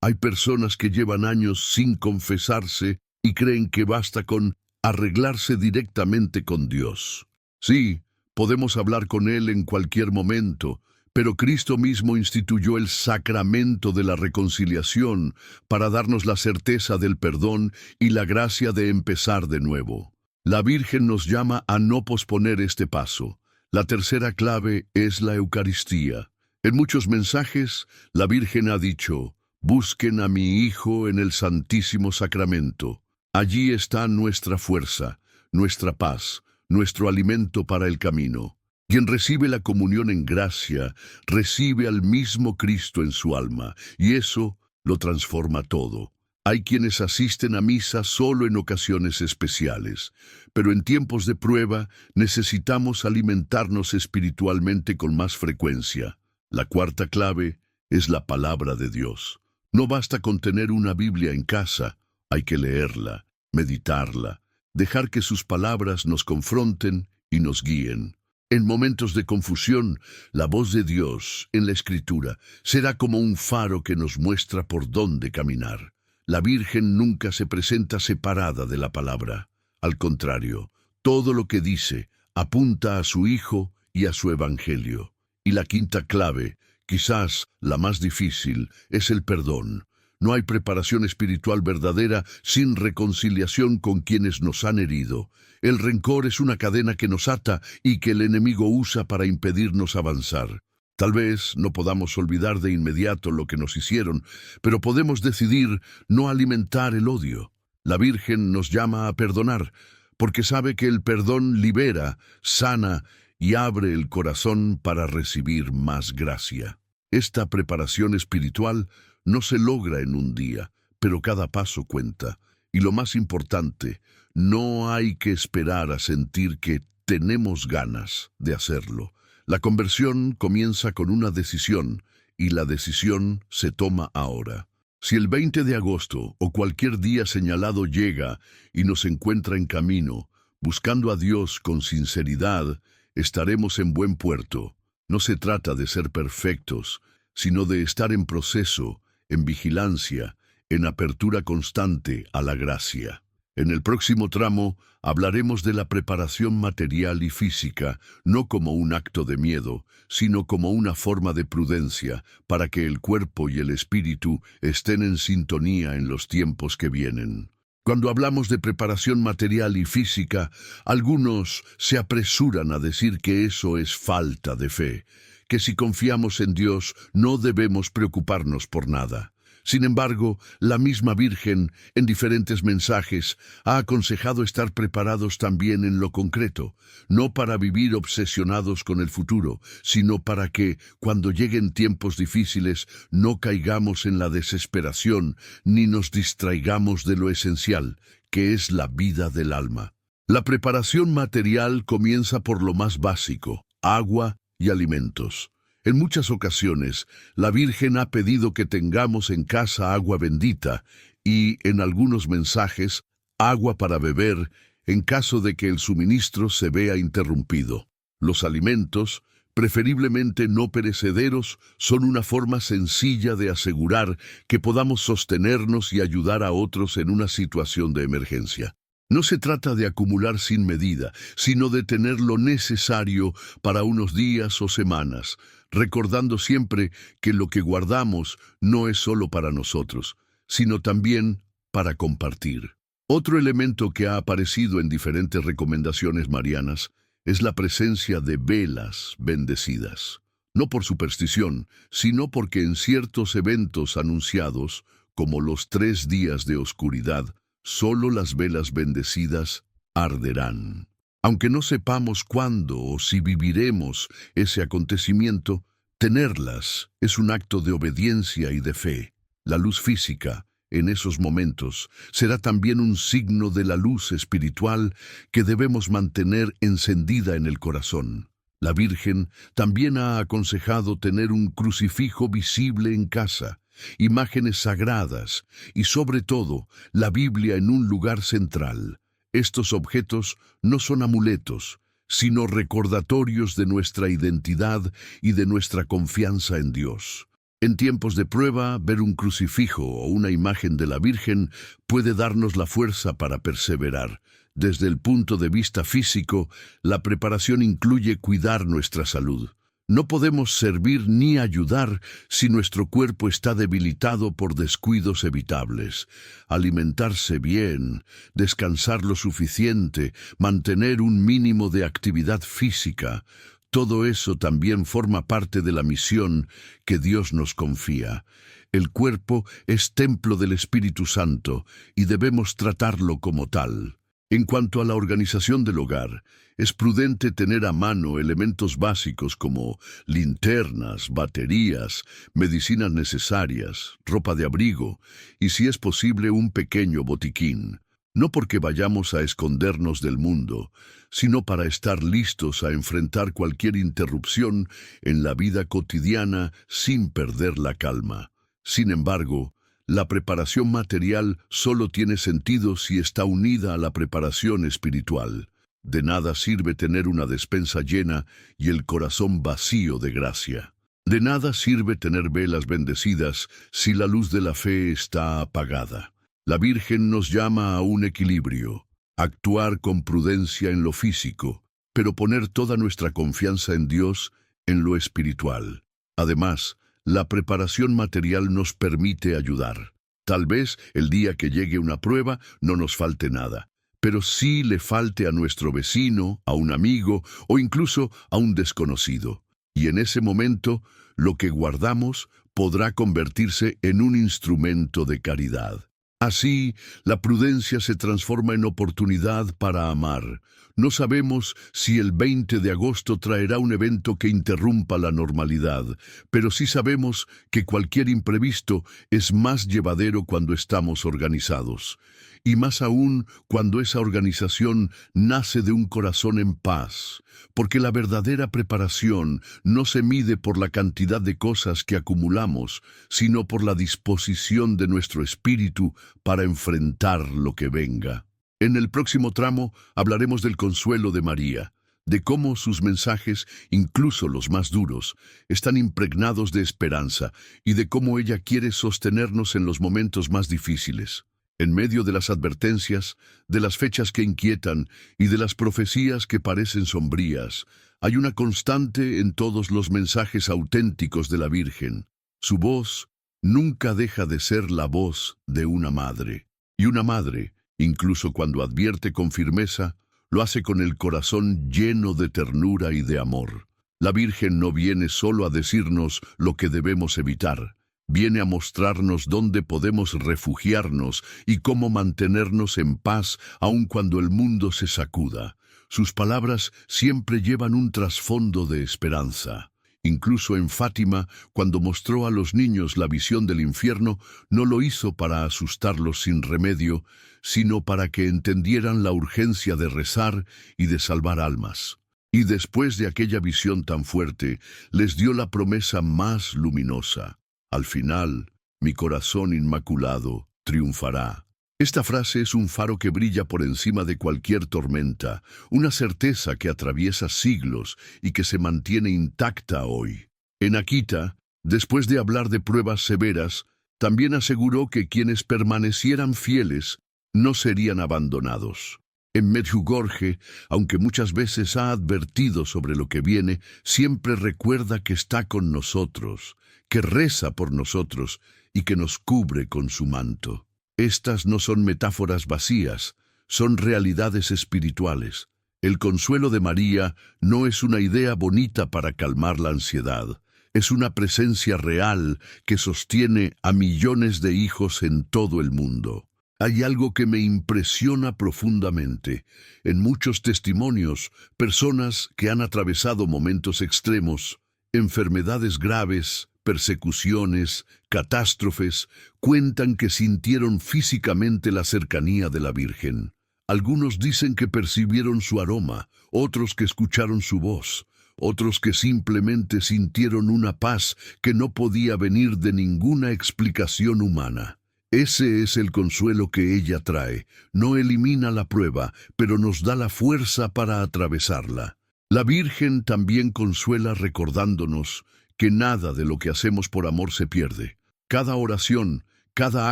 Hay personas que llevan años sin confesarse y creen que basta con arreglarse directamente con Dios. Sí, podemos hablar con Él en cualquier momento, pero Cristo mismo instituyó el sacramento de la reconciliación para darnos la certeza del perdón y la gracia de empezar de nuevo. La Virgen nos llama a no posponer este paso. La tercera clave es la Eucaristía. En muchos mensajes, la Virgen ha dicho: busquen a mi Hijo en el Santísimo Sacramento. Allí está nuestra fuerza, nuestra paz, nuestro alimento para el camino. Quien recibe la comunión en gracia, recibe al mismo Cristo en su alma, y eso lo transforma todo. Hay quienes asisten a misa solo en ocasiones especiales, pero en tiempos de prueba necesitamos alimentarnos espiritualmente con más frecuencia. La cuarta clave es la palabra de Dios. No basta con tener una Biblia en casa, hay que leerla, meditarla, dejar que sus palabras nos confronten y nos guíen. En momentos de confusión, la voz de Dios en la Escritura será como un faro que nos muestra por dónde caminar. La Virgen nunca se presenta separada de la palabra. Al contrario, todo lo que dice apunta a su Hijo y a su Evangelio. Y la quinta clave, quizás la más difícil, es el perdón. No hay preparación espiritual verdadera sin reconciliación con quienes nos han herido. El rencor es una cadena que nos ata y que el enemigo usa para impedirnos avanzar. Tal vez no podamos olvidar de inmediato lo que nos hicieron, pero podemos decidir no alimentar el odio. La Virgen nos llama a perdonar, porque sabe que el perdón libera, sana y abre el corazón para recibir más gracia. Esta preparación espiritual no se logra en un día, pero cada paso cuenta. Y lo más importante, no hay que esperar a sentir que tenemos ganas de hacerlo. La conversión comienza con una decisión, y la decisión se toma ahora. Si el 20 de agosto o cualquier día señalado llega y nos encuentra en camino, buscando a Dios con sinceridad, estaremos en buen puerto. No se trata de ser perfectos, sino de estar en proceso, en vigilancia, en apertura constante a la gracia. En el próximo tramo hablaremos de la preparación material y física, no como un acto de miedo, sino como una forma de prudencia, para que el cuerpo y el espíritu estén en sintonía en los tiempos que vienen. Cuando hablamos de preparación material y física, algunos se apresuran a decir que eso es falta de fe, que si confiamos en Dios no debemos preocuparnos por nada. Sin embargo, la misma Virgen, en diferentes mensajes, ha aconsejado estar preparados también en lo concreto, no para vivir obsesionados con el futuro, sino para que, cuando lleguen tiempos difíciles, no caigamos en la desesperación ni nos distraigamos de lo esencial, que es la vida del alma. La preparación material comienza por lo más básico: agua y alimentos. En muchas ocasiones, la Virgen ha pedido que tengamos en casa agua bendita y, en algunos mensajes, agua para beber en caso de que el suministro se vea interrumpido. Los alimentos, preferiblemente no perecederos, son una forma sencilla de asegurar que podamos sostenernos y ayudar a otros en una situación de emergencia. No se trata de acumular sin medida, sino de tener lo necesario para unos días o semanas, recordando siempre que lo que guardamos no es solo para nosotros, sino también para compartir. Otro elemento que ha aparecido en diferentes recomendaciones marianas es la presencia de velas bendecidas. No por superstición, sino porque en ciertos eventos anunciados, como los 3 días de oscuridad, solo las velas bendecidas arderán. Aunque no sepamos cuándo o si viviremos ese acontecimiento, tenerlas es un acto de obediencia y de fe. La luz física, en esos momentos, será también un signo de la luz espiritual que debemos mantener encendida en el corazón. La Virgen también ha aconsejado tener un crucifijo visible en casa, imágenes sagradas y, sobre todo, la Biblia en un lugar central. Estos objetos no son amuletos, sino recordatorios de nuestra identidad y de nuestra confianza en Dios. En tiempos de prueba, ver un crucifijo o una imagen de la Virgen puede darnos la fuerza para perseverar. Desde el punto de vista físico, la preparación incluye cuidar nuestra salud. No podemos servir ni ayudar si nuestro cuerpo está debilitado por descuidos evitables. Alimentarse bien, descansar lo suficiente, mantener un mínimo de actividad física, todo eso también forma parte de la misión que Dios nos confía. El cuerpo es templo del Espíritu Santo y debemos tratarlo como tal. En cuanto a la organización del hogar, es prudente tener a mano elementos básicos como linternas, baterías, medicinas necesarias, ropa de abrigo y, si es posible, un pequeño botiquín. No porque vayamos a escondernos del mundo, sino para estar listos a enfrentar cualquier interrupción en la vida cotidiana sin perder la calma. Sin embargo, la preparación material solo tiene sentido si está unida a la preparación espiritual. De nada sirve tener una despensa llena y el corazón vacío de gracia. De nada sirve tener velas bendecidas si la luz de la fe está apagada. La Virgen nos llama a un equilibrio, actuar con prudencia en lo físico, pero poner toda nuestra confianza en Dios en lo espiritual. Además, la preparación material nos permite ayudar. Tal vez el día que llegue una prueba no nos falte nada, pero sí le falte a nuestro vecino, a un amigo o incluso a un desconocido. Y en ese momento, lo que guardamos podrá convertirse en un instrumento de caridad. Así, la prudencia se transforma en oportunidad para amar. No sabemos si el 20 de agosto traerá un evento que interrumpa la normalidad, pero sí sabemos que cualquier imprevisto es más llevadero cuando estamos organizados. Y más aún cuando esa organización nace de un corazón en paz, porque la verdadera preparación no se mide por la cantidad de cosas que acumulamos, sino por la disposición de nuestro espíritu para enfrentar lo que venga. En el próximo tramo hablaremos del consuelo de María, de cómo sus mensajes, incluso los más duros, están impregnados de esperanza y de cómo ella quiere sostenernos en los momentos más difíciles. En medio de las advertencias, de las fechas que inquietan y de las profecías que parecen sombrías, hay una constante en todos los mensajes auténticos de la Virgen. Su voz nunca deja de ser la voz de una madre. Y una madre, incluso cuando advierte con firmeza, lo hace con el corazón lleno de ternura y de amor. La Virgen no viene solo a decirnos lo que debemos evitar. Viene a mostrarnos dónde podemos refugiarnos y cómo mantenernos en paz aun cuando el mundo se sacuda. Sus palabras siempre llevan un trasfondo de esperanza. Incluso en Fátima, cuando mostró a los niños la visión del infierno, no lo hizo para asustarlos sin remedio, sino para que entendieran la urgencia de rezar y de salvar almas. Y después de aquella visión tan fuerte, les dio la promesa más luminosa. Al final, mi corazón inmaculado triunfará. Esta frase es un faro que brilla por encima de cualquier tormenta, una certeza que atraviesa siglos y que se mantiene intacta hoy. En Akita, después de hablar de pruebas severas, también aseguró que quienes permanecieran fieles no serían abandonados. En Medjugorje, aunque muchas veces ha advertido sobre lo que viene, siempre recuerda que está con nosotros, que reza por nosotros y que nos cubre con su manto. Estas no son metáforas vacías, son realidades espirituales. El consuelo de María no es una idea bonita para calmar la ansiedad. Es una presencia real que sostiene a millones de hijos en todo el mundo. Hay algo que me impresiona profundamente. En muchos testimonios, personas que han atravesado momentos extremos, enfermedades graves, persecuciones, catástrofes, cuentan que sintieron físicamente la cercanía de la Virgen. Algunos dicen que percibieron su aroma, otros que escucharon su voz, otros que simplemente sintieron una paz que no podía venir de ninguna explicación humana. Ese es el consuelo que ella trae. No elimina la prueba, pero nos da la fuerza para atravesarla. La Virgen también consuela recordándonos que nada de lo que hacemos por amor se pierde. Cada oración, cada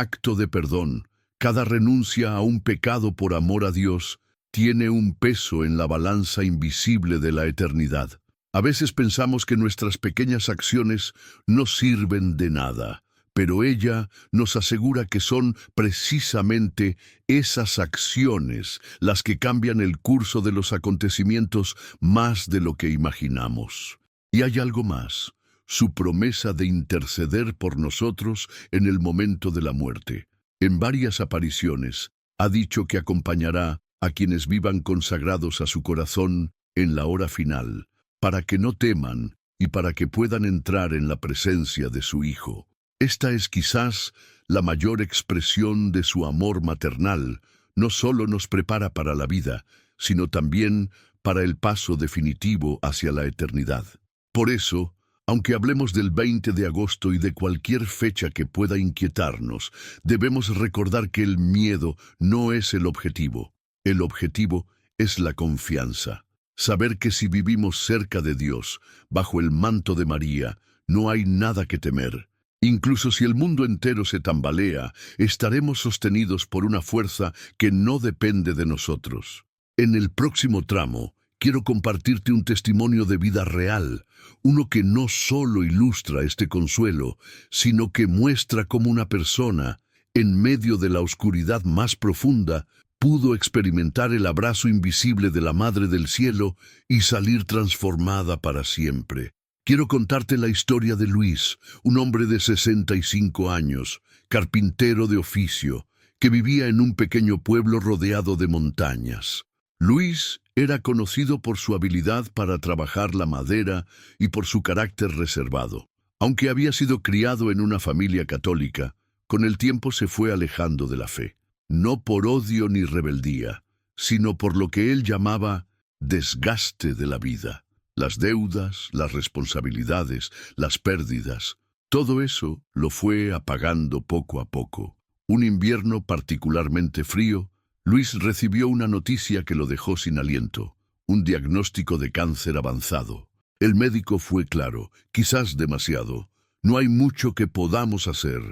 acto de perdón, cada renuncia a un pecado por amor a Dios, tiene un peso en la balanza invisible de la eternidad. A veces pensamos que nuestras pequeñas acciones no sirven de nada, pero ella nos asegura que son precisamente esas acciones las que cambian el curso de los acontecimientos más de lo que imaginamos. Y hay algo más, su promesa de interceder por nosotros en el momento de la muerte. En varias apariciones ha dicho que acompañará a quienes vivan consagrados a su corazón en la hora final, para que no teman y para que puedan entrar en la presencia de su Hijo. Esta es quizás la mayor expresión de su amor maternal. No solo nos prepara para la vida, sino también para el paso definitivo hacia la eternidad. Por eso, aunque hablemos del 20 de agosto y de cualquier fecha que pueda inquietarnos, debemos recordar que el miedo no es el objetivo. El objetivo es la confianza. Saber que si vivimos cerca de Dios, bajo el manto de María, no hay nada que temer. Incluso si el mundo entero se tambalea, estaremos sostenidos por una fuerza que no depende de nosotros. En el próximo tramo, quiero compartirte un testimonio de vida real, uno que no solo ilustra este consuelo, sino que muestra cómo una persona, en medio de la oscuridad más profunda, pudo experimentar el abrazo invisible de la Madre del Cielo y salir transformada para siempre. Quiero contarte la historia de Luis, un hombre de 65 años, carpintero de oficio, que vivía en un pequeño pueblo rodeado de montañas. Luis era conocido por su habilidad para trabajar la madera y por su carácter reservado. Aunque había sido criado en una familia católica, con el tiempo se fue alejando de la fe. No por odio ni rebeldía, sino por lo que él llamaba desgaste de la vida. Las deudas, las responsabilidades, las pérdidas, todo eso lo fue apagando poco a poco. Un invierno particularmente frío, Luis recibió una noticia que lo dejó sin aliento, un diagnóstico de cáncer avanzado. El médico fue claro, quizás demasiado. No hay mucho que podamos hacer.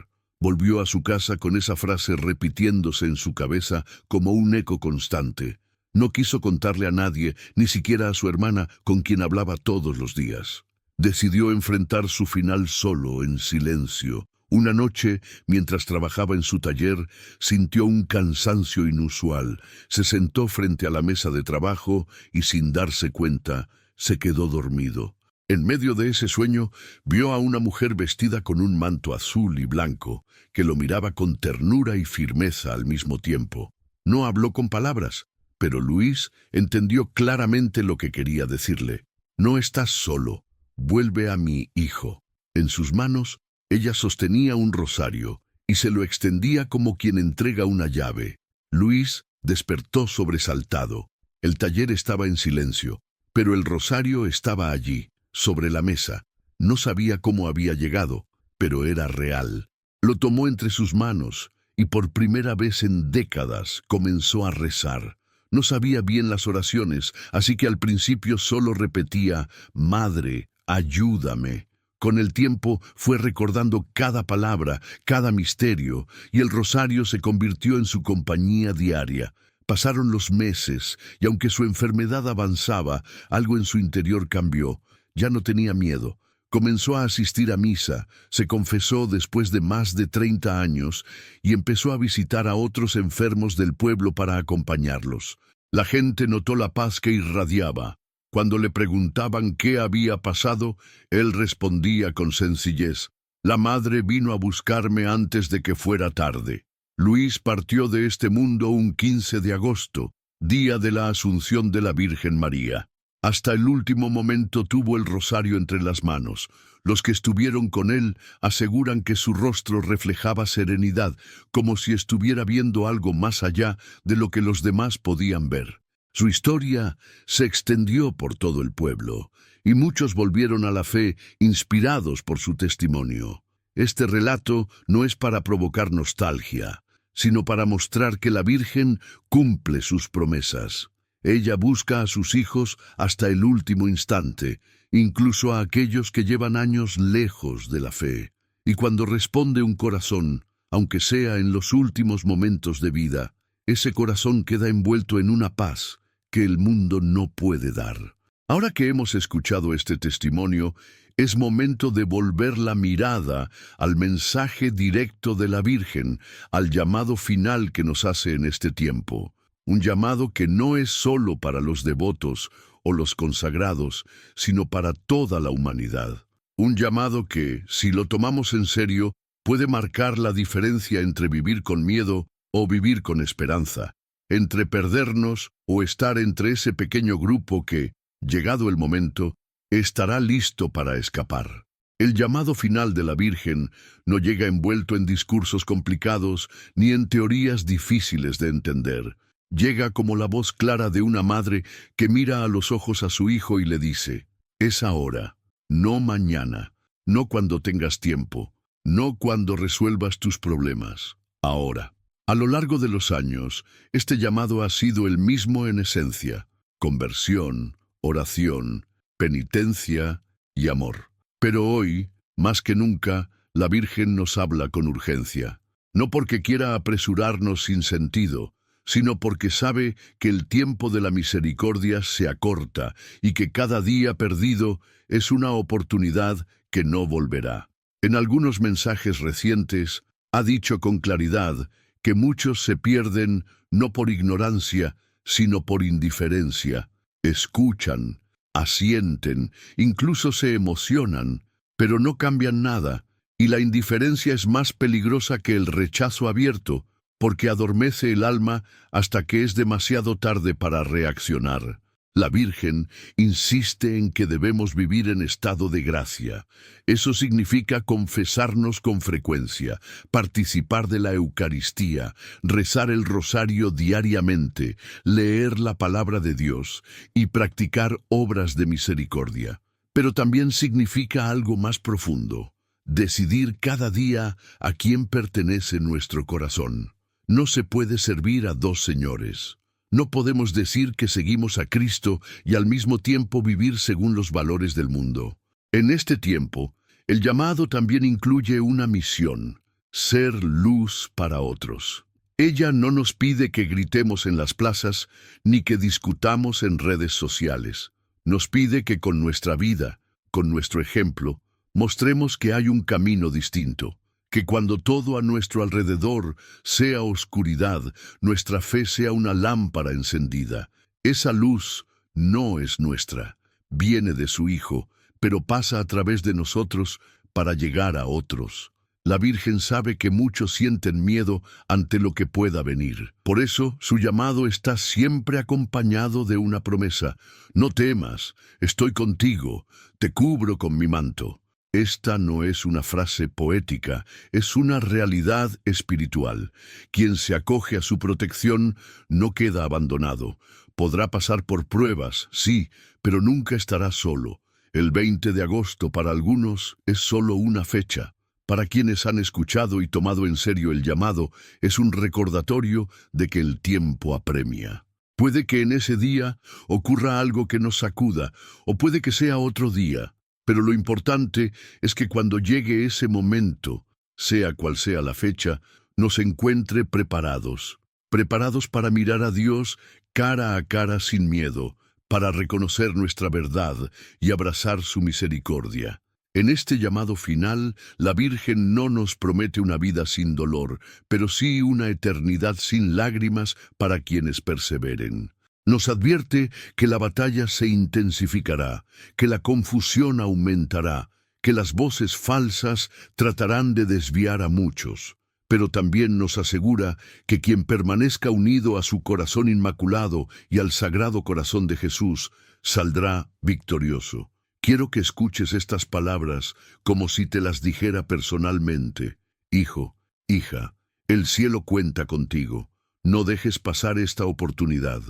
Volvió a su casa con esa frase repitiéndose en su cabeza como un eco constante. No quiso contarle a nadie, ni siquiera a su hermana, con quien hablaba todos los días. Decidió enfrentar su final solo, en silencio. Una noche, mientras trabajaba en su taller, sintió un cansancio inusual. Se sentó frente a la mesa de trabajo y, sin darse cuenta, se quedó dormido. En medio de ese sueño, vio a una mujer vestida con un manto azul y blanco, que lo miraba con ternura y firmeza al mismo tiempo. No habló con palabras, pero Luis entendió claramente lo que quería decirle. No estás solo, vuelve a mi hijo. En sus manos, ella sostenía un rosario y se lo extendía como quien entrega una llave. Luis despertó sobresaltado. El taller estaba en silencio, pero el rosario estaba allí, sobre la mesa. No sabía cómo había llegado, pero era real. Lo tomó entre sus manos y por primera vez en décadas comenzó a rezar. No sabía bien las oraciones, así que al principio solo repetía, «Madre, ayúdame», Con el tiempo fue recordando cada palabra, cada misterio, y el rosario se convirtió en su compañía diaria. Pasaron los meses, y aunque su enfermedad avanzaba, algo en su interior cambió. Ya no tenía miedo. Comenzó a asistir a misa, se confesó después de más de 30 años y empezó a visitar a otros enfermos del pueblo para acompañarlos. La gente notó la paz que irradiaba. Cuando le preguntaban qué había pasado, él respondía con sencillez: «La madre vino a buscarme antes de que fuera tarde». Luis partió de este mundo un 15 de agosto, día de la Asunción de la Virgen María. Hasta el último momento tuvo el rosario entre las manos. Los que estuvieron con él aseguran que su rostro reflejaba serenidad, como si estuviera viendo algo más allá de lo que los demás podían ver. Su historia se extendió por todo el pueblo, y muchos volvieron a la fe inspirados por su testimonio. Este relato no es para provocar nostalgia, sino para mostrar que la Virgen cumple sus promesas. Ella busca a sus hijos hasta el último instante, incluso a aquellos que llevan años lejos de la fe. Y cuando responde un corazón, aunque sea en los últimos momentos de vida, ese corazón queda envuelto en una paz que el mundo no puede dar. Ahora que hemos escuchado este testimonio, es momento de volver la mirada al mensaje directo de la Virgen, al llamado final que nos hace en este tiempo. Un llamado que no es solo para los devotos o los consagrados, sino para toda la humanidad. Un llamado que, si lo tomamos en serio, puede marcar la diferencia entre vivir con miedo o vivir con esperanza, entre perdernos o estar entre ese pequeño grupo que, llegado el momento, estará listo para escapar. El llamado final de la Virgen no llega envuelto en discursos complicados ni en teorías difíciles de entender. Llega como la voz clara de una madre que mira a los ojos a su hijo y le dice: «Es ahora, no mañana, no cuando tengas tiempo, no cuando resuelvas tus problemas, ahora». A lo largo de los años, este llamado ha sido el mismo en esencia: conversión, oración, penitencia y amor. Pero hoy, más que nunca, la Virgen nos habla con urgencia. No porque quiera apresurarnos sin sentido, sino porque sabe que el tiempo de la misericordia se acorta y que cada día perdido es una oportunidad que no volverá. En algunos mensajes recientes ha dicho con claridad que muchos se pierden no por ignorancia, sino por indiferencia. Escuchan, asienten, incluso se emocionan, pero no cambian nada, y la indiferencia es más peligrosa que el rechazo abierto, porque adormece el alma hasta que es demasiado tarde para reaccionar. La Virgen insiste en que debemos vivir en estado de gracia. Eso significa confesarnos con frecuencia, participar de la Eucaristía, rezar el rosario diariamente, leer la palabra de Dios y practicar obras de misericordia. Pero también significa algo más profundo: decidir cada día a quién pertenece nuestro corazón. No se puede servir a dos señores. No podemos decir que seguimos a Cristo y al mismo tiempo vivir según los valores del mundo. En este tiempo, el llamado también incluye una misión: ser luz para otros. Ella no nos pide que gritemos en las plazas ni que discutamos en redes sociales. Nos pide que con nuestra vida, con nuestro ejemplo, mostremos que hay un camino distinto. Que cuando todo a nuestro alrededor sea oscuridad, nuestra fe sea una lámpara encendida. Esa luz no es nuestra, viene de su Hijo, pero pasa a través de nosotros para llegar a otros. La Virgen sabe que muchos sienten miedo ante lo que pueda venir. Por eso, su llamado está siempre acompañado de una promesa: «No temas, estoy contigo, te cubro con mi manto». Esta no es una frase poética, es una realidad espiritual. Quien se acoge a su protección no queda abandonado. Podrá pasar por pruebas, sí, pero nunca estará solo. El 20 de agosto para algunos es solo una fecha. Para quienes han escuchado y tomado en serio el llamado, es un recordatorio de que el tiempo apremia. Puede que en ese día ocurra algo que nos sacuda, o puede que sea otro día. Pero lo importante es que cuando llegue ese momento, sea cual sea la fecha, nos encuentre preparados, preparados para mirar a Dios cara a cara sin miedo, para reconocer nuestra verdad y abrazar su misericordia. En este llamado final, la Virgen no nos promete una vida sin dolor, pero sí una eternidad sin lágrimas para quienes perseveren. Nos advierte que la batalla se intensificará, que la confusión aumentará, que las voces falsas tratarán de desviar a muchos. Pero también nos asegura que quien permanezca unido a su corazón inmaculado y al Sagrado Corazón de Jesús, saldrá victorioso. Quiero que escuches estas palabras como si te las dijera personalmente. Hijo, hija, el cielo cuenta contigo. No dejes pasar esta oportunidad.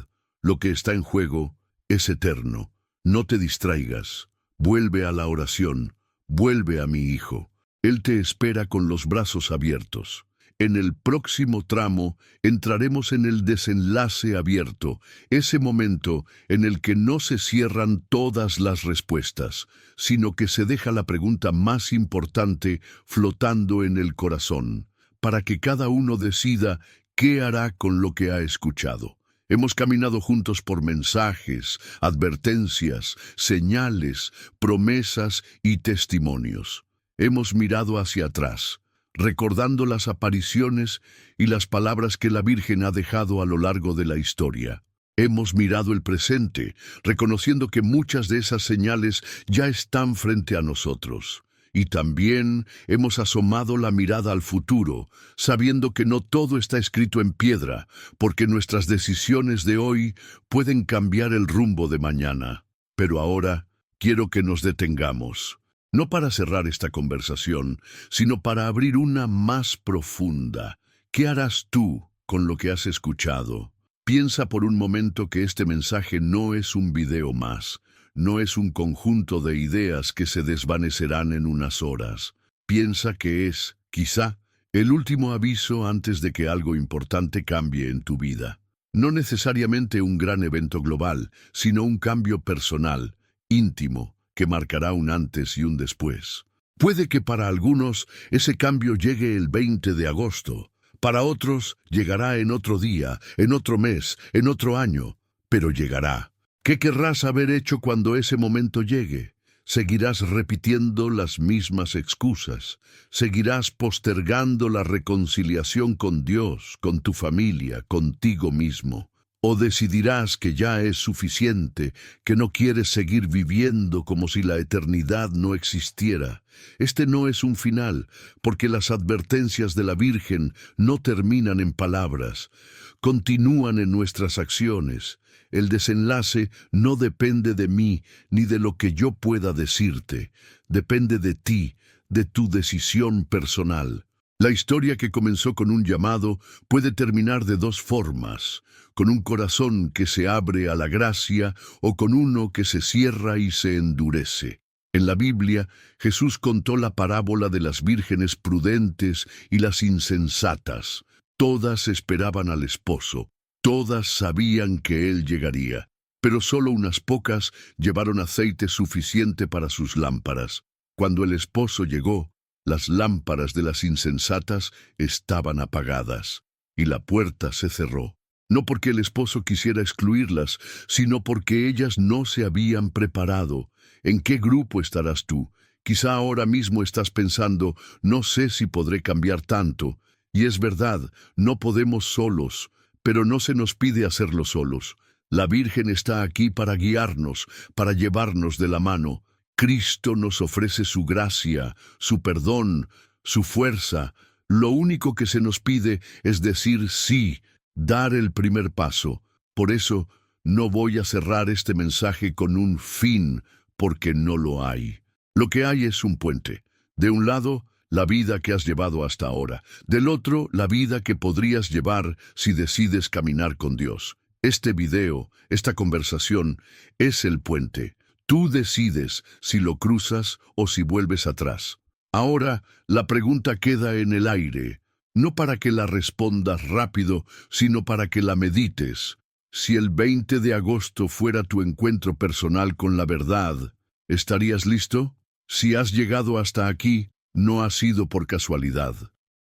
Lo que está en juego es eterno. No te distraigas. Vuelve a la oración. Vuelve a mi hijo. Él te espera con los brazos abiertos. En el próximo tramo entraremos en el desenlace abierto, ese momento en el que no se cierran todas las respuestas, sino que se deja la pregunta más importante flotando en el corazón, para que cada uno decida qué hará con lo que ha escuchado. Hemos caminado juntos por mensajes, advertencias, señales, promesas y testimonios. Hemos mirado hacia atrás, recordando las apariciones y las palabras que la Virgen ha dejado a lo largo de la historia. Hemos mirado el presente, reconociendo que muchas de esas señales ya están frente a nosotros. Y también hemos asomado la mirada al futuro, sabiendo que no todo está escrito en piedra, porque nuestras decisiones de hoy pueden cambiar el rumbo de mañana. Pero ahora quiero que nos detengamos. No para cerrar esta conversación, sino para abrir una más profunda. ¿Qué harás tú con lo que has escuchado? Piensa por un momento que este mensaje no es un video más, no es un conjunto de ideas que se desvanecerán en unas horas. Piensa que es, quizá, el último aviso antes de que algo importante cambie en tu vida. No necesariamente un gran evento global, sino un cambio personal, íntimo, que marcará un antes y un después. Puede que para algunos ese cambio llegue el 20 de agosto, para otros llegará en otro día, en otro mes, en otro año, pero llegará. ¿Qué querrás haber hecho cuando ese momento llegue? ¿Seguirás repitiendo las mismas excusas? ¿Seguirás postergando la reconciliación con Dios, con tu familia, contigo mismo? ¿O decidirás que ya es suficiente, que no quieres seguir viviendo como si la eternidad no existiera? Este no es un final, porque las advertencias de la Virgen no terminan en palabras, continúan en nuestras acciones. El desenlace no depende de mí ni de lo que yo pueda decirte, depende de ti, de tu decisión personal. La historia que comenzó con un llamado puede terminar de dos formas, con un corazón que se abre a la gracia o con uno que se cierra y se endurece. En la Biblia, Jesús contó la parábola de las vírgenes prudentes y las insensatas. Todas esperaban al esposo, todas sabían que él llegaría, pero solo unas pocas llevaron aceite suficiente para sus lámparas. Cuando el esposo llegó, las lámparas de las insensatas estaban apagadas, y la puerta se cerró. No porque el esposo quisiera excluirlas, sino porque ellas no se habían preparado. ¿En qué grupo estarás tú? Quizá ahora mismo estás pensando, no sé si podré cambiar tanto. Y es verdad, no podemos solos, pero no se nos pide hacerlo solos. La Virgen está aquí para guiarnos, para llevarnos de la mano. Cristo nos ofrece su gracia, su perdón, su fuerza. Lo único que se nos pide es decir sí, dar el primer paso. Por eso, no voy a cerrar este mensaje con un fin, porque no lo hay. Lo que hay es un puente. De un lado, la vida que has llevado hasta ahora. Del otro, la vida que podrías llevar si decides caminar con Dios. Este video, esta conversación, es el puente. Tú decides si lo cruzas o si vuelves atrás. Ahora, la pregunta queda en el aire, no para que la respondas rápido, sino para que la medites. Si el 20 de agosto fuera tu encuentro personal con la verdad, ¿estarías listo? Si has llegado hasta aquí, no ha sido por casualidad.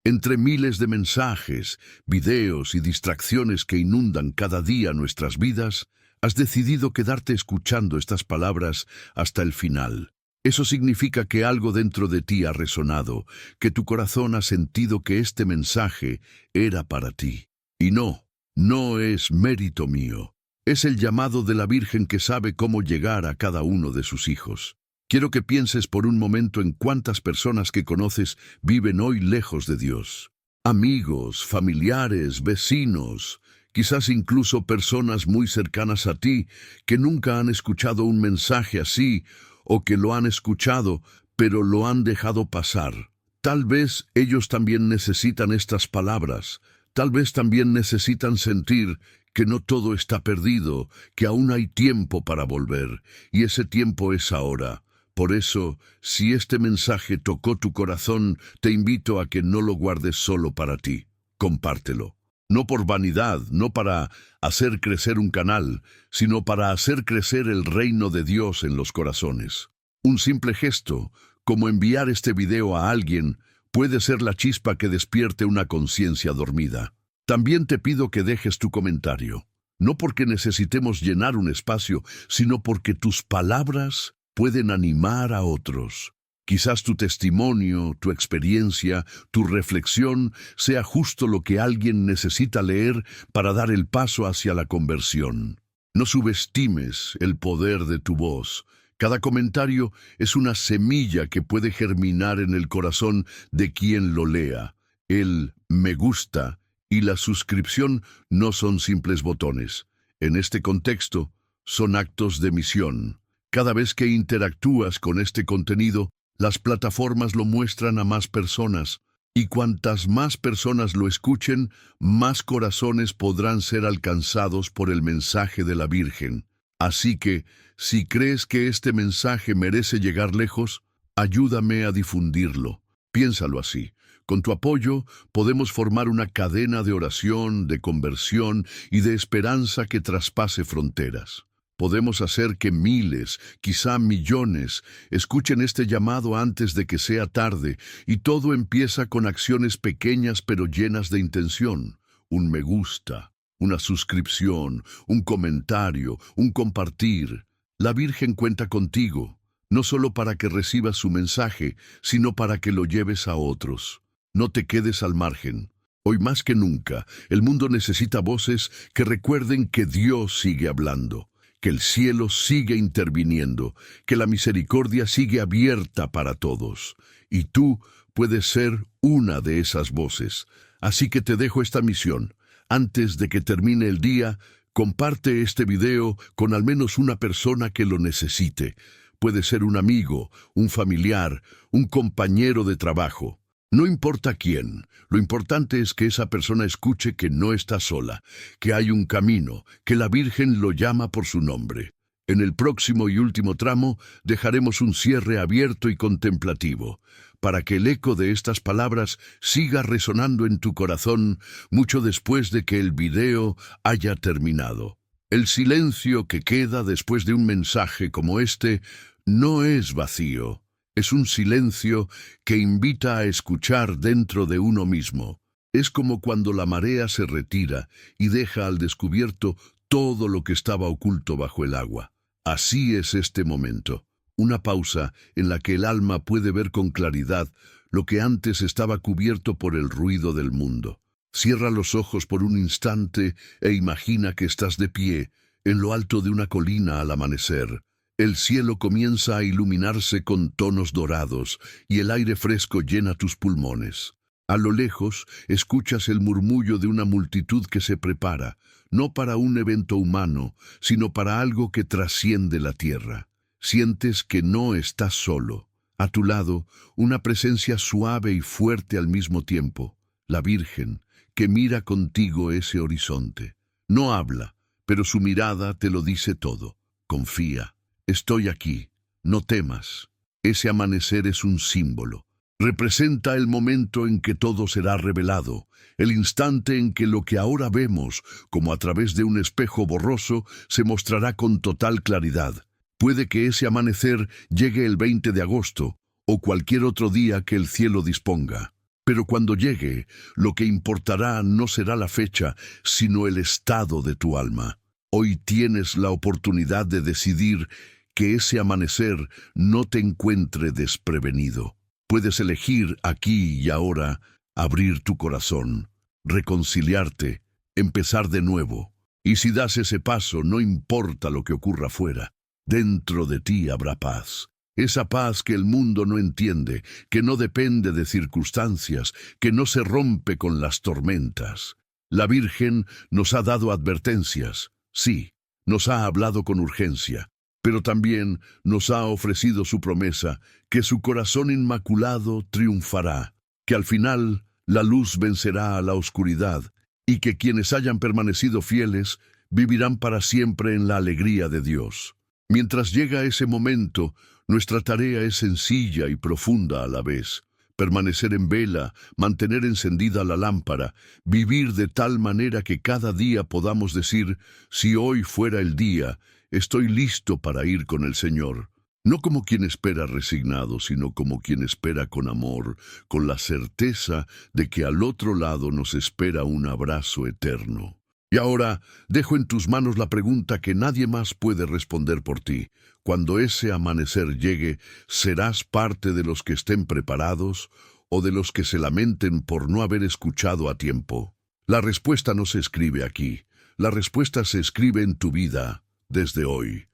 Entre miles de mensajes, videos y distracciones que inundan cada día nuestras vidas, has decidido quedarte escuchando estas palabras hasta el final. Eso significa que algo dentro de ti ha resonado, que tu corazón ha sentido que este mensaje era para ti. Y no es mérito mío. Es el llamado de la Virgen que sabe cómo llegar a cada uno de sus hijos. Quiero que pienses por un momento en cuántas personas que conoces viven hoy lejos de Dios. Amigos, familiares, vecinos, quizás incluso personas muy cercanas a ti que nunca han escuchado un mensaje así o que lo han escuchado pero lo han dejado pasar. Tal vez ellos también necesitan estas palabras. Tal vez también necesitan sentir que no todo está perdido, que aún hay tiempo para volver, y ese tiempo es ahora. Por eso, si este mensaje tocó tu corazón, te invito a que no lo guardes solo para ti. Compártelo. No por vanidad, no para hacer crecer un canal, sino para hacer crecer el reino de Dios en los corazones. Un simple gesto, como enviar este video a alguien, puede ser la chispa que despierte una conciencia dormida. También te pido que dejes tu comentario, no porque necesitemos llenar un espacio, sino porque tus palabras pueden animar a otros. Quizás tu testimonio, tu experiencia, tu reflexión sea justo lo que alguien necesita leer para dar el paso hacia la conversión. No subestimes el poder de tu voz. Cada comentario es una semilla que puede germinar en el corazón de quien lo lea. El me gusta y la suscripción no son simples botones. En este contexto, son actos de misión. Cada vez que interactúas con este contenido, las plataformas lo muestran a más personas, y cuantas más personas lo escuchen, más corazones podrán ser alcanzados por el mensaje de la Virgen. Así que, si crees que este mensaje merece llegar lejos, ayúdame a difundirlo. Piénsalo así. Con tu apoyo, podemos formar una cadena de oración, de conversión y de esperanza que traspase fronteras. Podemos hacer que miles, quizá millones, escuchen este llamado antes de que sea tarde, y todo empieza con acciones pequeñas pero llenas de intención. Un me gusta, una suscripción, un comentario, un compartir. La Virgen cuenta contigo, no solo para que recibas su mensaje, sino para que lo lleves a otros. No te quedes al margen. Hoy más que nunca, el mundo necesita voces que recuerden que Dios sigue hablando, que el cielo sigue interviniendo, que la misericordia sigue abierta para todos. Y tú puedes ser una de esas voces. Así que te dejo esta misión. Antes de que termine el día, comparte este video con al menos una persona que lo necesite. Puede ser un amigo, un familiar, un compañero de trabajo. No importa quién, lo importante es que esa persona escuche que no está sola, que hay un camino, que la Virgen lo llama por su nombre. En el próximo y último tramo dejaremos un cierre abierto y contemplativo, para que el eco de estas palabras siga resonando en tu corazón mucho después de que el video haya terminado. El silencio que queda después de un mensaje como este no es vacío. Es un silencio que invita a escuchar dentro de uno mismo. Es como cuando la marea se retira y deja al descubierto todo lo que estaba oculto bajo el agua. Así es este momento, una pausa en la que el alma puede ver con claridad lo que antes estaba cubierto por el ruido del mundo. Cierra los ojos por un instante e imagina que estás de pie en lo alto de una colina al amanecer. El cielo comienza a iluminarse con tonos dorados y el aire fresco llena tus pulmones. A lo lejos escuchas el murmullo de una multitud que se prepara, no para un evento humano, sino para algo que trasciende la tierra. Sientes que no estás solo. A tu lado, una presencia suave y fuerte al mismo tiempo, la Virgen, que mira contigo ese horizonte. No habla, pero su mirada te lo dice todo. Confía. Estoy aquí, no temas. Ese amanecer es un símbolo. Representa el momento en que todo será revelado, el instante en que lo que ahora vemos, como a través de un espejo borroso, se mostrará con total claridad. Puede que ese amanecer llegue el 20 de agosto o cualquier otro día que el cielo disponga. Pero cuando llegue, lo que importará no será la fecha, sino el estado de tu alma. Hoy tienes la oportunidad de decidir que ese amanecer no te encuentre desprevenido. Puedes elegir aquí y ahora abrir tu corazón, reconciliarte, empezar de nuevo. Y si das ese paso, no importa lo que ocurra fuera, dentro de ti habrá paz. Esa paz que el mundo no entiende, que no depende de circunstancias, que no se rompe con las tormentas. La Virgen nos ha dado advertencias, sí, nos ha hablado con urgencia, pero también nos ha ofrecido su promesa que su corazón inmaculado triunfará, que al final la luz vencerá a la oscuridad y que quienes hayan permanecido fieles vivirán para siempre en la alegría de Dios. Mientras llega ese momento, nuestra tarea es sencilla y profunda a la vez. Permanecer en vela, mantener encendida la lámpara, vivir de tal manera que cada día podamos decir, si hoy fuera el día, estoy listo para ir con el Señor. No como quien espera resignado, sino como quien espera con amor, con la certeza de que al otro lado nos espera un abrazo eterno. Y ahora dejo en tus manos la pregunta que nadie más puede responder por ti. Cuando ese amanecer llegue, ¿serás parte de los que estén preparados o de los que se lamenten por no haber escuchado a tiempo? La respuesta no se escribe aquí. La respuesta se escribe en tu vida desde hoy.